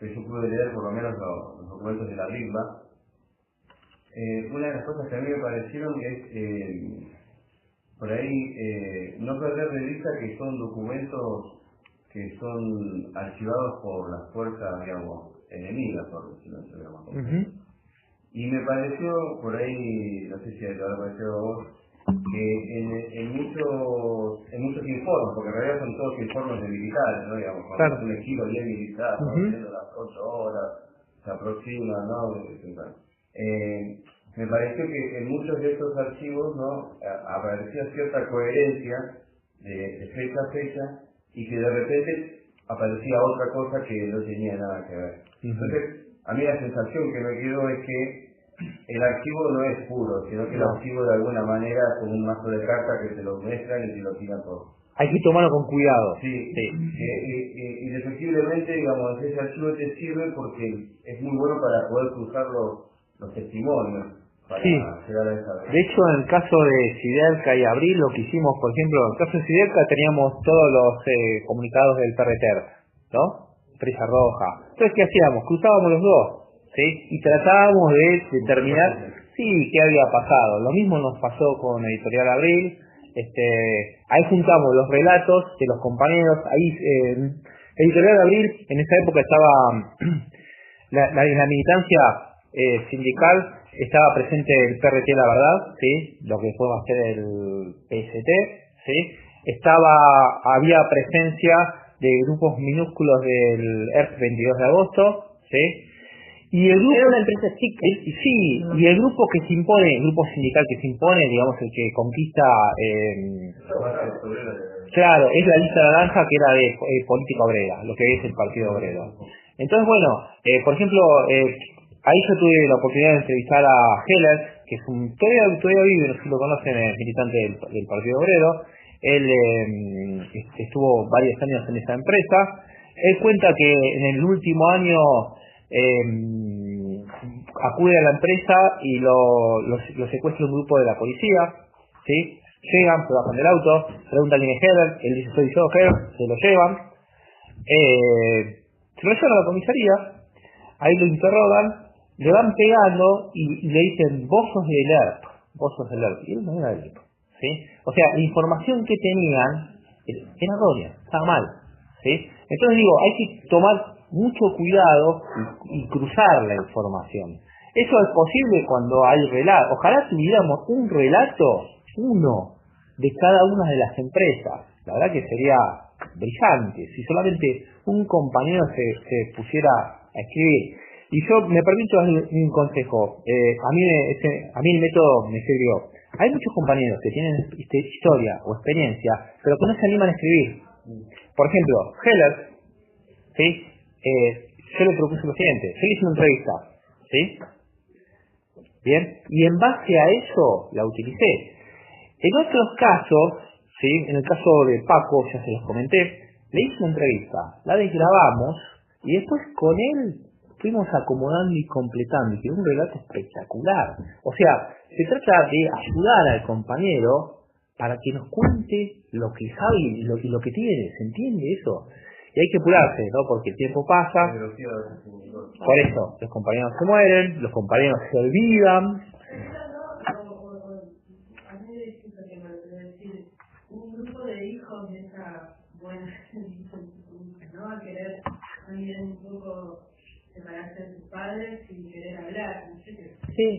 que yo pude leer por lo menos los documentos de la DICPA, una de las cosas que a mí me parecieron es, por ahí, no perder de vista que son documentos que son archivados por las fuerzas, digamos, enemigas, por decirlo así, digamos. Y me pareció, por ahí, no sé si te habrá parecido a vos, que en muchos informes, porque en realidad son todos informes de militares, ¿no? Digamos, cuando claro, un equipo bien militar, ¿no? Haciendo las 8 horas, se aproxima, ¿no? Me pareció que en muchos de estos archivos, ¿no? Aparecía cierta coherencia de fecha a fecha y que de repente aparecía otra cosa que no tenía nada que ver. Entonces, a mí la sensación que me quedó es que el archivo no es puro, sino que el archivo de alguna manera es como un mazo de cartas que te lo muestran y te lo tiran todo. Hay que tomarlo con cuidado. Sí. Indefectiblemente, digamos, ese archivo te sirve porque es muy bueno para poder cruzar los testimonios. Para llegar a esa vez. De hecho, en el caso de Siderca y Abril, lo que hicimos, por ejemplo, en el caso de Siderca teníamos todos los comunicados del PRTER, ¿no? Presa Roja. Entonces, ¿qué hacíamos? Cruzábamos los dos, ¿sí? Y tratábamos de determinar, qué había pasado. Lo mismo nos pasó con Editorial Abril. Ahí juntamos los relatos de los compañeros. Ahí, Editorial Abril, en esa época estaba la militancia sindical, estaba presente el PRT La Verdad, ¿sí? Lo que después va a ser el PST, ¿sí? Había presencia de grupos minúsculos del ERP 22 de agosto, ¿sí? Y el grupo, era una empresa chica. Y el grupo que se impone, el grupo sindical que se impone, digamos, el que conquista, claro, es la lista naranja, que era de política obrera, lo que es el Partido Obrero. Entonces, bueno, por ejemplo, ahí yo tuve la oportunidad de entrevistar a Heller, que es todavía vive, no sé si lo conocen, es militante del Partido Obrero. Él estuvo varios años en esa empresa. Él cuenta que en el último año acude a la empresa y lo secuestra un grupo de la policía, ¿sí? Llegan, se bajan del auto, preguntan quién es Heller, él dice soy yo, Heller, se lo llevan, se lo llevan a la comisaría, ahí lo interrogan, le van pegando y le dicen vos sos del ERP, y él no era del ERP, ¿sí? O sea, la información que tenían era errónea, estaba mal, ¿sí? Entonces digo, hay que tomar mucho cuidado y cruzar la información. Eso es posible cuando hay relato. Ojalá tuviéramos un relato, uno, de cada una de las empresas. La verdad que sería brillante si solamente un compañero se pusiera a escribir. Y yo me permito dar un consejo. A mí el método me sirvió. Hay muchos compañeros que tienen historia o experiencia, pero que no se animan a escribir. Por ejemplo, Heller, ¿sí? Yo le propuse lo siguiente, yo le hice una entrevista, ¿sí? Bien, y en base a eso la utilicé. En otros casos, ¿sí? En el caso de Paco, ya se los comenté, le hice una entrevista, la desgrabamos y después con él fuimos acomodando y completando y quedó un relato espectacular. O sea, se trata de ayudar al compañero para que nos cuente lo que sabe y lo que tiene, ¿se entiende eso? Y hay que apurarse, ¿no? Porque el tiempo pasa. Por eso, los compañeros se mueren, los compañeros se olvidan. A mí me decir un grupo de hijos de esa buena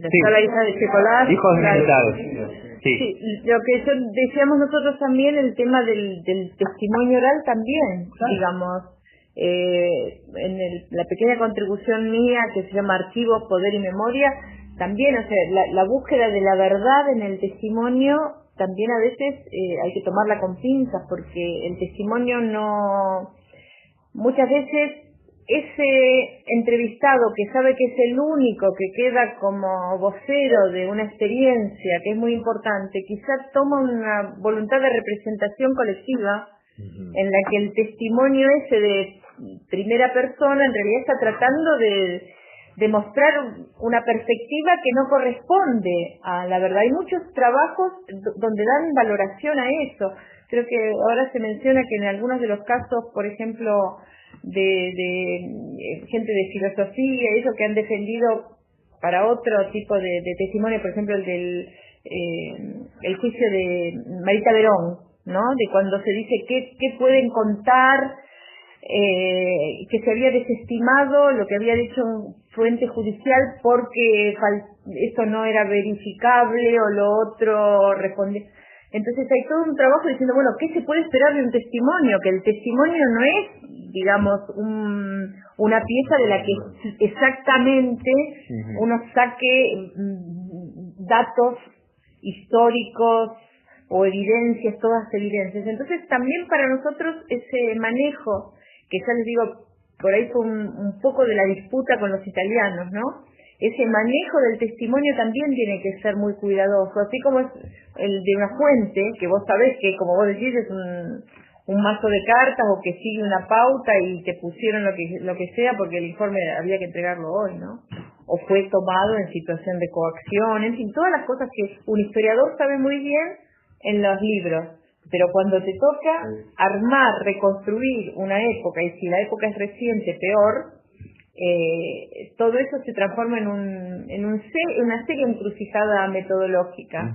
está la hija de Checolás. Hijos militares. Sí. Sí, lo que decíamos nosotros también, el tema del testimonio oral también, digamos. La pequeña contribución mía que se llama Archivos, Poder y Memoria, también, o sea, la búsqueda de la verdad en el testimonio también a veces hay que tomarla con pinzas, porque el testimonio muchas veces ese entrevistado que sabe que es el único que queda como vocero de una experiencia que es muy importante, quizás toma una voluntad de representación colectiva en la que el testimonio ese de primera persona en realidad está tratando de mostrar una perspectiva que no corresponde a la verdad. Hay muchos trabajos donde dan valoración a eso. Creo que ahora se menciona que en algunos de los casos, por ejemplo, de gente de filosofía, eso que han defendido para otro tipo de testimonio, por ejemplo el juicio de Marita Verón, ¿no? De cuando se dice qué pueden contar, que se había desestimado lo que había dicho un fuente judicial porque esto no era verificable o lo otro respondía. Entonces hay todo un trabajo diciendo, bueno, ¿qué se puede esperar de un testimonio? Que el testimonio no es, digamos, una pieza de la que exactamente uno saque datos históricos o evidencias, todas evidencias. Entonces también para nosotros ese manejo, que ya les digo, por ahí fue un poco de la disputa con los italianos, ¿no? Ese manejo del testimonio también tiene que ser muy cuidadoso, así como es el de una fuente, que vos sabés que, como vos decís, es un mazo de cartas o que sigue una pauta y te pusieron lo que sea porque el informe había que entregarlo hoy, ¿no? O fue tomado en situación de coacción, en fin, todas las cosas que un historiador sabe muy bien en los libros. Pero cuando te toca armar, reconstruir una época, y si la época es reciente, peor, todo eso se transforma en una seria encrucijada metodológica.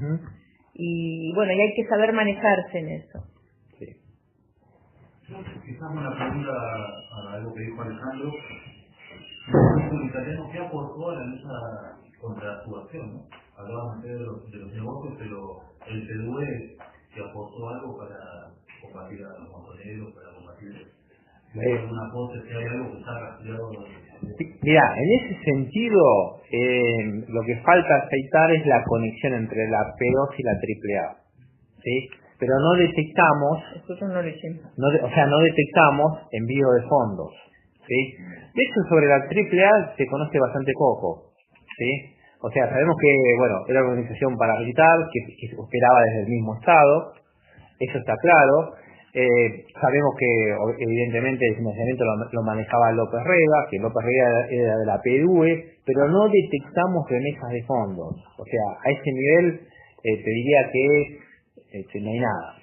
Y bueno, y hay que saber manejarse en eso. Sí. Quizás una pregunta a algo que dijo Alejandro. Como italiano, ¿qué aportó a la lucha contra la subversión, ¿no? Hablaban ustedes de los negocios, pero el PDUE que aportó algo para combatir a los montoneros, para combatir alguna cosa, si hay algo que está rastreado. Mira, en ese sentido, lo que falta aceitar es la conexión entre la P2 y la AAA, ¿sí? Pero no detectamos, no detectamos envío de fondos, ¿sí? De hecho, sobre la AAA se conoce bastante poco, ¿sí? O sea, sabemos que, bueno, era una organización paramilitar que operaba desde el mismo Estado, eso está claro. Sabemos que, evidentemente, el financiamiento lo manejaba López Rega, que López Rega era de la PDUE, pero no detectamos remesas de fondos. O sea, a ese nivel te diría que no hay nada.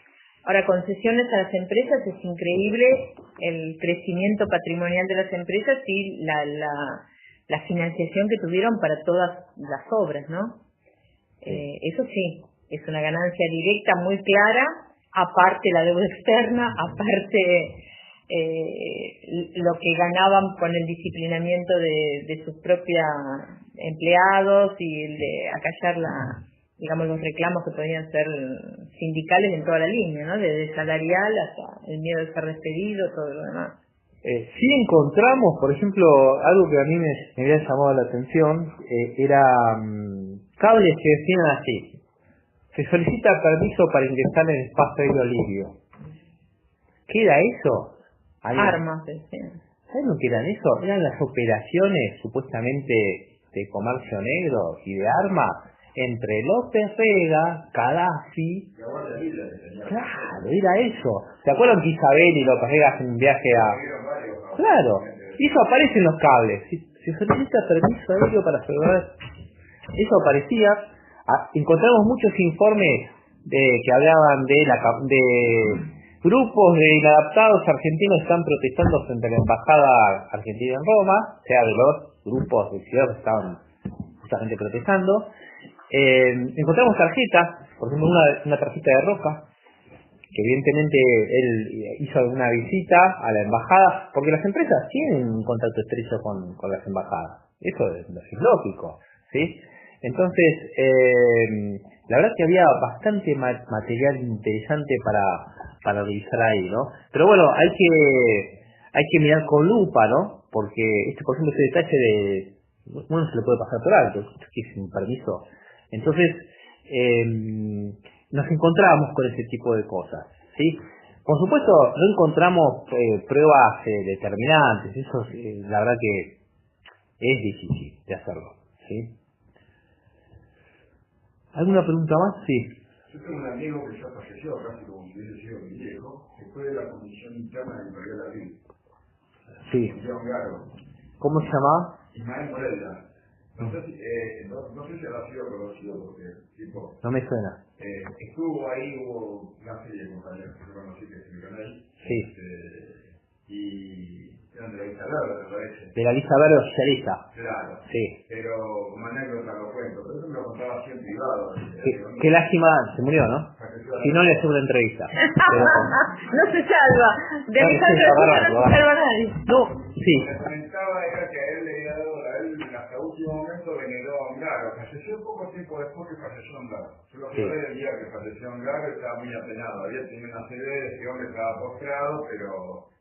Ahora, concesiones a las empresas, es increíble el crecimiento patrimonial de las empresas y la financiación que tuvieron para todas las obras, ¿no? Eso sí, es una ganancia directa muy clara, aparte la deuda externa, aparte lo que ganaban con el disciplinamiento de sus propios empleados y el de acallar digamos, los reclamos que podían ser sindicales en toda la línea, ¿no? Desde salarial hasta el miedo de ser despedido, todo lo demás. Sí encontramos, por ejemplo, algo que a mí me había llamado la atención, era cables que decían así: se solicita permiso para ingresar en el espacio aéreo libio. ¿Qué era eso? Armas, decían. ¿Saben lo que eran eso? Eran las operaciones supuestamente de comercio negro y de armas entre López Rega, Gaddafi. Claro, era eso. ¿Se acuerdan que Isabel y López Rega hacen un viaje a... Claro, y eso aparece en los cables. Se solicita permiso aéreo para asegurar. Eso aparecía. Encontramos muchos informes que hablaban de grupos de inadaptados argentinos que están protestando frente a la embajada argentina en Roma, o sea, de los grupos de ciudadanos que estaban justamente protestando. Encontramos tarjetas, por ejemplo una tarjeta de Roca, que evidentemente él hizo una visita a la embajada, porque las empresas tienen un contacto estrecho con las embajadas, eso es lógico, ¿sí? Entonces, la verdad que había bastante material interesante para revisar ahí, ¿no? Pero bueno, hay que mirar con lupa, ¿no? Porque por ejemplo, ese detalle de, bueno, se le puede pasar por alto, esto que es sin permiso. Entonces, nos encontrábamos con ese tipo de cosas, ¿sí? Por supuesto, no encontramos pruebas determinantes, eso la verdad que es difícil de hacerlo, ¿sí? ¿Alguna pregunta más? Sí. Yo tengo un amigo que ya falleció, casi como si hubiese sido mi viejo, que fue de la comisión interna de Imperial Abril. Sí. ¿Cómo se llama? Ismael Moreira. No sé si habrá sido conocido porque tipo... No me suena. Estuvo ahí, hubo una serie de compañeros que yo conocí que se canal. Sí. Y eran de la lista verde, me parece. De la lista verde oficialista. Claro. Sí. Pero como anécdota lo cuento, pero eso me lo contaba así en privado. Qué lástima, se murió, ¿no? Si no, le hace una entrevista. Pero... no se salva. De mi salva no se salva nadie. No, sí. Lo que comentaba era que a él le había dado, hasta último momento veneró a Ongaro. Falleció poco tiempo después que falleció Ongaro. Yo lo que el día que falleció Ongaro estaba muy apenado. Había tenido una serie de ese hombre estaba postrado, pero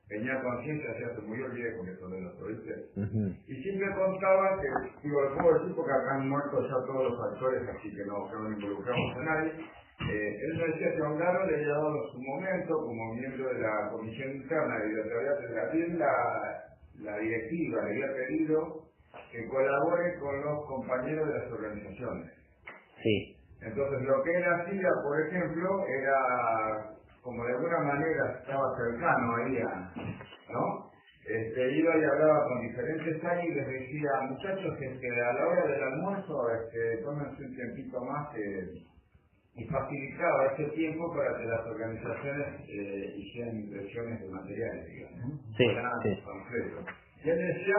tenía conciencia, ya se murió el viejo que sobre los ¿viste? Y siempre contaba que, digo, lo puedo decir porque acá han muerto ya todos los actores, así que no involucramos a nadie. Él me decía que Ongaro le había dado en su momento, como miembro de la comisión interna de bibliotecaria de la directiva, le había pedido que colabore con los compañeros de las organizaciones. Sí. Entonces lo que él hacía, por ejemplo, era, como de alguna manera estaba cercano ahí ¿no? Iba y hablaba con diferentes años y les decía, muchachos, a la hora del almuerzo, tómense un tiempito más y facilitaba ese tiempo para que las organizaciones hicieran impresiones de materiales, digamos, sí, panfletos. Y él decía,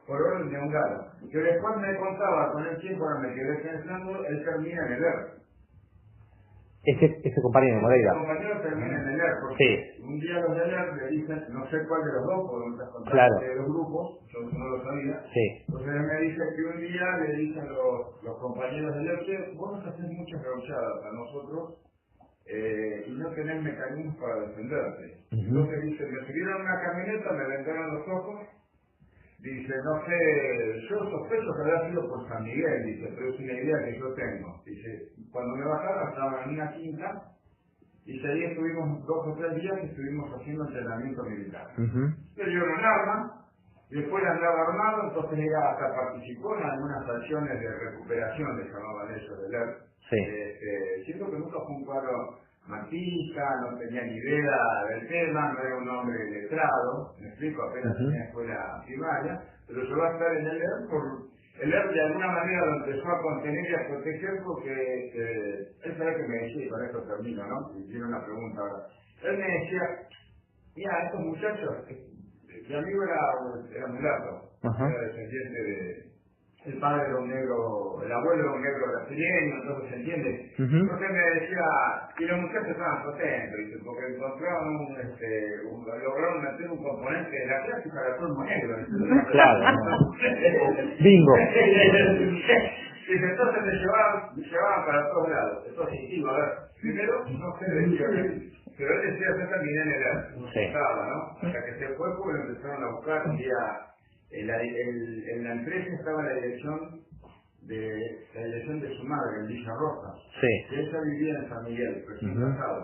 por orden de Ongaro, que después me contaba con el tiempo, ahora me quedé pensando, él termina en el ERP. Ese compañero de Moreira. Ese compañero termina en el ERP, porque un día los del ERP le dicen, no sé cuál de los dos, porque me estás contando de los grupos, yo no lo sabía. Sí. Entonces él me dice que un día le dicen los compañeros del ERP, vos nos haces muchas gauchadas a nosotros y no tenés mecanismos para defenderte. Entonces dice, me subieron una camioneta, me vendaron los ojos. Dice, no sé, yo sospecho que habrá sido por San Miguel, dice, pero es una idea que yo tengo. Dice, cuando me bajaron estaba en una quinta, y ahí estuvimos 2 o 3 días que estuvimos haciendo entrenamiento militar. Me dieron un arma, después andaba armado, entonces hasta participó en algunas acciones de recuperación, le llamaban eso del ERP. Sí. Siento que nunca fue un cuadro marxista, no tenía ni idea del tema, no era un hombre letrado, me explico, apenas tenía escuela primaria, pero llegó a estar en el ERP el ERP de alguna manera lo empezó a contener y a proteger porque él sabe que me decía, y con esto termino, ¿no? Y tiene una pregunta ahora. Él me decía, mira, estos muchachos, mi amigo era mulato, era descendiente el padre era un negro, el abuelo era un negro brasileño, entonces se entiende. Entonces me decía, y los muchachos estaban contentos, dice, porque encontraron lograron meter un componente de la clase para todo el negro. Claro. Bingo. Dice, entonces me llevaban para todos lados. Entonces digo, a ver, primero, no sé decía pero él decía, yo también en el ¿no? Hasta que se fue porque lo empezaron a buscar, en la empresa estaba la dirección de su madre, en Villa Rosa. Sí. Que ella vivía en San Miguel, recién casado.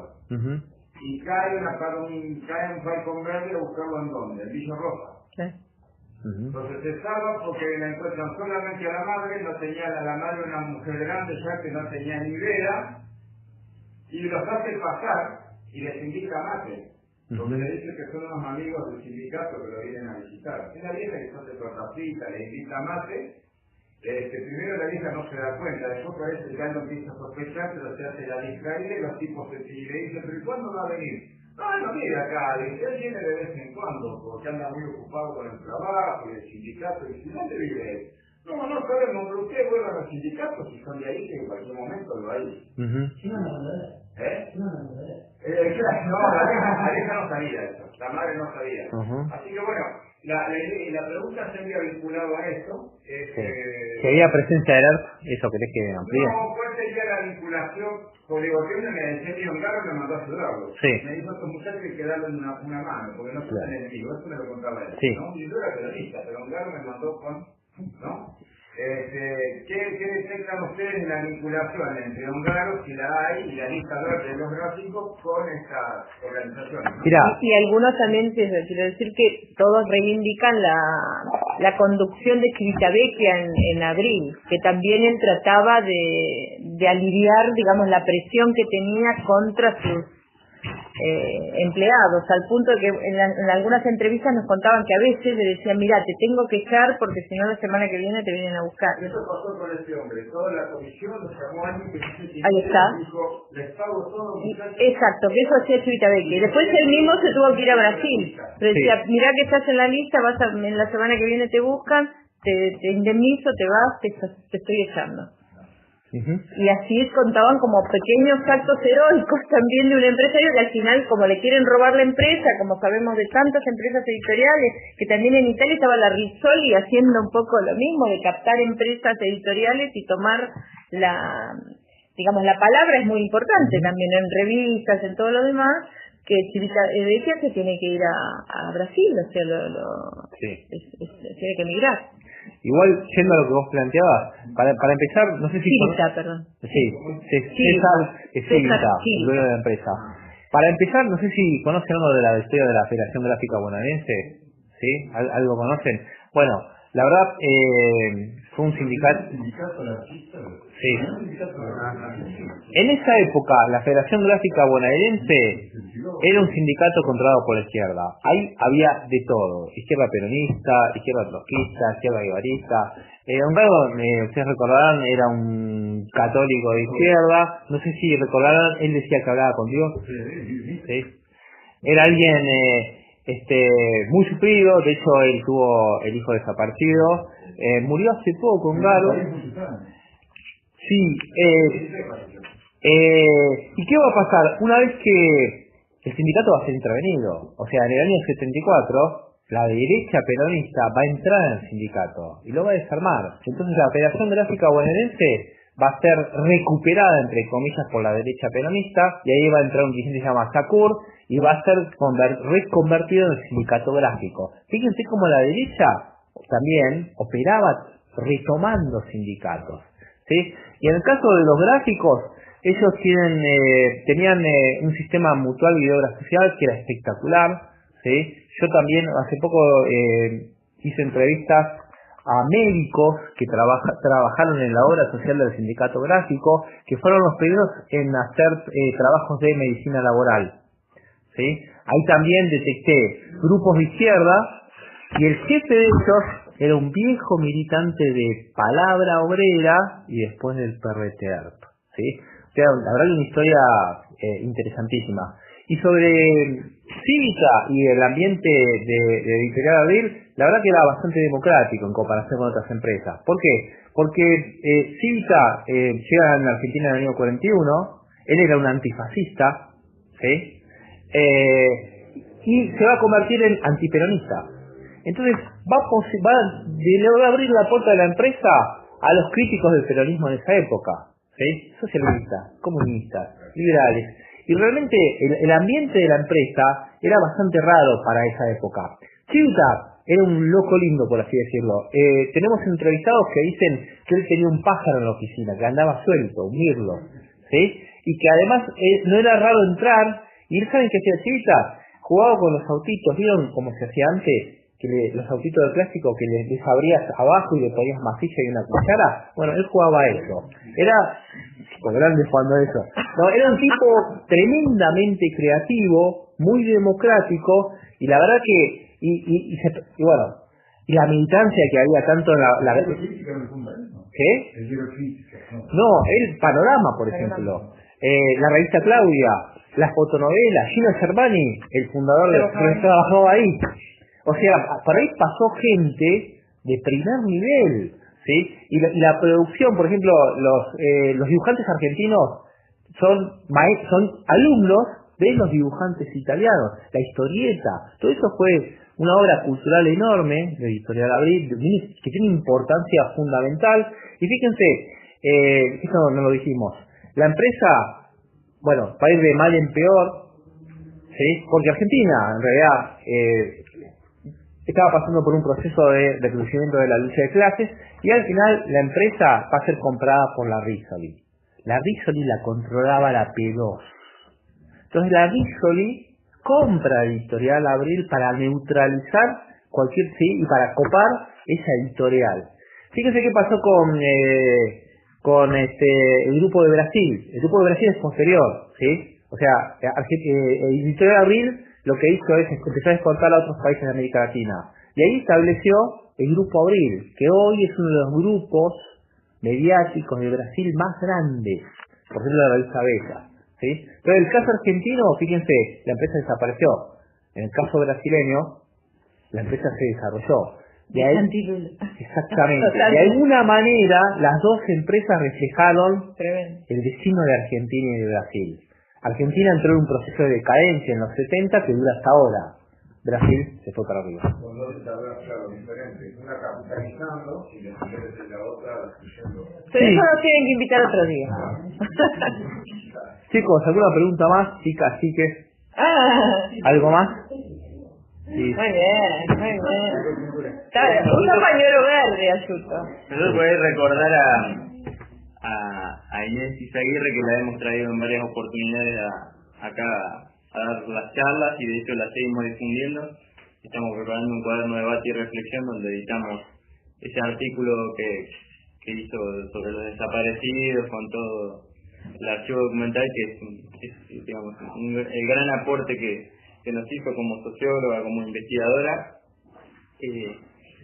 Y cae un Falcon Verde a buscarlo en dónde, en Villa Rosa. Sí. Entonces se salva porque la encuentran solamente a la madre, no tenía a la madre una mujer grande ya que no tenía ni idea, y los hace pasar y les indica mate. Porque le dice que son unos amigos del sindicato que lo vienen a visitar. Es la vieja que son de tortacita, le invita mate. Primero la vieja no se da cuenta, después parece que ya no empieza a sospechar, pero se hace la distraída y los tipos le dicen, ¿pero cuándo va a venir? No viene acá, dice, él viene de vez en cuando, porque anda muy ocupado con el trabajo y el sindicato. Y dice, ¿dónde vive él? No sabemos, pero ustedes vuelvan al sindicato si son de ahí, que en cualquier momento lo hay. Claro, No, la vieja no sabía eso, la madre no sabía. Así que bueno, la pregunta sería vinculada a esto. Si había presencia de ERP, ¿eso querés que amplíe? No, ¿cuál sería la vinculación? Porque digo, que uno me decía que un carro me mandó a ayudarlo. Sí. Me dijo a estos muchachos que darle una mano, porque no son enemigos, eso me lo contaba él. Sí. ¿No? Y yo era periodista, pero un carro me mandó con... ¿no? ¿Qué detectan ustedes en la vinculación entre Ongaro, si la hay, y la lista de los gráficos con estas organizaciones? ¿No? Mirá. Y algunos también, quiero decir que todos reivindican la conducción de Civitavecchia en abril, que también él trataba de aliviar, digamos, la presión que tenía contra sus empleados, al punto que en algunas entrevistas nos contaban que a veces le decían, mira, te tengo que echar porque si no la semana que viene te vienen a buscar. Eso pasó con este hombre, toda la comisión lo llamó a alguien que ahí está. Dijo, les pago todo, muchachos. Exacto, que eso hacía Civitavecchia. Y después él mismo se tuvo que ir a Brasil. Pero decía, mira que estás en la lista, en la semana que viene te buscan, te indemnizo, te vas, te estoy echando. Y así contaban como pequeños actos heroicos también de un empresario que al final, como le quieren robar la empresa, como sabemos de tantas empresas editoriales, que también en Italia estaba la Rizzoli haciendo un poco lo mismo, de captar empresas editoriales y tomar digamos, la palabra es muy importante también en revistas, en todo lo demás, que Civitavecchia se tiene que ir a Brasil, o sea, tiene que emigrar. Igual, yendo a lo que vos planteabas, para empezar, no sé si... Civita, perdón. Civita, el dueño de la empresa. Para empezar, no sé si conocen algo de la historia de la Federación Gráfica Bonaerense, ¿sí? ¿Algo conocen? Bueno, la verdad, fue un sindicato... Sí. En esa época, la Federación Gráfica Bonaerense era un sindicato controlado por la izquierda. Ahí había de todo: izquierda peronista, izquierda trotskista, izquierda guevarista. Ongaro, ustedes recordarán, era un católico de izquierda. No sé si recordarán, él decía que hablaba con Dios. Sí. Era alguien muy sufrido. De hecho, él tuvo el hijo desaparecido. Murió hace poco Ongaro. Sí, ¿y qué va a pasar? Una vez que el sindicato va a ser intervenido, o sea, en el año 74, la derecha peronista va a entrar en el sindicato y lo va a desarmar. Entonces la Federación Gráfica Bonaerense va a ser recuperada, entre comillas, por la derecha peronista, y ahí va a entrar un dirigente que se llama Sacur, y va a ser reconvertido en el sindicato gráfico. Fíjense cómo la derecha también operaba retomando sindicatos, ¿sí? Y en el caso de los gráficos, ellos tenían un sistema mutual y de obra social que era espectacular, ¿sí? Yo también hace poco hice entrevistas a médicos que trabajaron en la obra social del sindicato gráfico, que fueron los primeros en hacer trabajos de medicina laboral, ¿sí? Ahí también detecté grupos de izquierda, y el jefe de ellos era un viejo militante de Palabra Obrera y después del PRT-ERP, ¿sí? O sea, la verdad, una historia interesantísima. Y sobre Cívica y el ambiente de Editorial Abril, la verdad que era bastante democrático en comparación con otras empresas. ¿Por qué? Porque Cívica llega en Argentina en el año 41, él era un antifascista, ¿sí? Y se va a convertir en antiperonista. Entonces va a abrir la puerta de la empresa a los críticos del peronismo en esa época, ¿sí? Socialistas, comunistas, liberales. Y realmente el ambiente de la empresa era bastante raro para esa época. Cívica era un loco lindo, por así decirlo. Tenemos entrevistados que dicen que él tenía un pájaro en la oficina, que andaba suelto, un mirlo, ¿sí? Y que además no era raro entrar. ¿Y saben qué hacía Cívica? Jugaba con los autitos, ¿vieron cómo se hacía antes? Los autitos de plástico que les abrías abajo y le ponías masilla y una cuchara. Bueno, él jugaba eso. Era tipo grande jugando eso. No, era un tipo tremendamente creativo, muy democrático, y la verdad que y la militancia que había tanto en la ¿qué? No, el Panorama, por ejemplo, la revista Claudia, las fotonovelas, Gino Germani, el fundador que trabajó ahí. O sea, por ahí pasó gente de primer nivel, ¿sí? Y la producción, por ejemplo, los dibujantes argentinos son alumnos ves los dibujantes italianos, la historieta, todo eso fue una obra cultural enorme de Editorial Abril, que tiene importancia fundamental. Y fíjense, eso no lo dijimos, la empresa, bueno, va a ir de mal en peor, ¿sí? Porque Argentina, en realidad, estaba pasando por un proceso de recrudecimiento de la lucha de clases, y al final la empresa va a ser comprada por la Rizzoli. La Rizzoli la controlaba la P2. Entonces la Rizzoli compra Editorial Abril para neutralizar cualquier, sí, y para copar esa editorial. Fíjense qué pasó con el Grupo de Brasil. El Grupo de Brasil es posterior, ¿sí? O sea, Editorial Abril lo que hizo es empezar a exportar a otros países de América Latina. Y ahí estableció el Grupo Abril, que hoy es uno de los grupos mediáticos de Brasil más grandes, por ejemplo la revista Bella, ¿sí? Pero en el caso argentino, fíjense, la empresa desapareció. En el caso brasileño, la empresa se desarrolló. Exactamente. De alguna manera, las dos empresas reflejaron el destino de Argentina y de Brasil. Argentina entró en un proceso de decadencia en los 70 que dura hasta ahora. Brasil se fue para arriba. Son dos etapas, claro, diferentes. Una capitalizando y la otra destruyendo. Pero eso nos tienen que invitar otro día. Chicos, ¿alguna pregunta más? Chicas, chiques. ¿Algo más? Sí. Muy bien. Está bien. Un compañero verde, Ayuto. Nosotros podéis recordar a Inés Izaguirre, que la hemos traído en varias oportunidades acá a dar las charlas, y de hecho las seguimos difundiendo. Estamos preparando un cuaderno de debate y reflexión donde editamos ese artículo que hizo sobre los desaparecidos, con todo el archivo documental, que es digamos, el gran aporte que nos hizo como socióloga, como investigadora.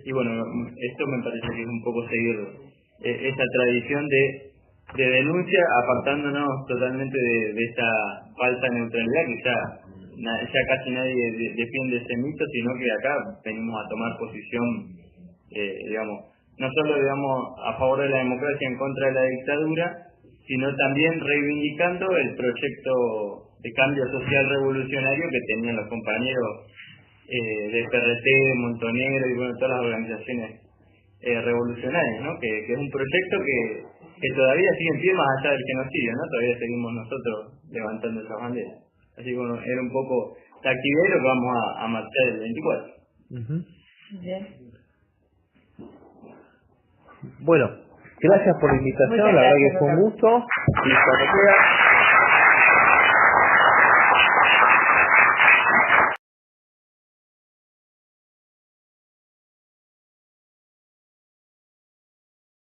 Y bueno, esto me parece que es un poco seguir esa tradición de denuncia, apartándonos totalmente de esa falsa neutralidad que ya casi nadie defiende ese mito, sino que acá venimos a tomar posición, digamos, no solo a favor de la democracia, en contra de la dictadura, sino también reivindicando el proyecto de cambio social revolucionario que tenían los compañeros de PRT, Montonero y bueno, todas las organizaciones revolucionarias, ¿no? Que es un proyecto que todavía sigue en pie más allá del genocidio, ¿no? Todavía seguimos nosotros levantando esas banderas. Así que bueno, era un poco la actividad y lo que vamos a marchar el 24. Bien. Bueno, gracias por la invitación, la verdad que fue un gusto. Y cuando quiera,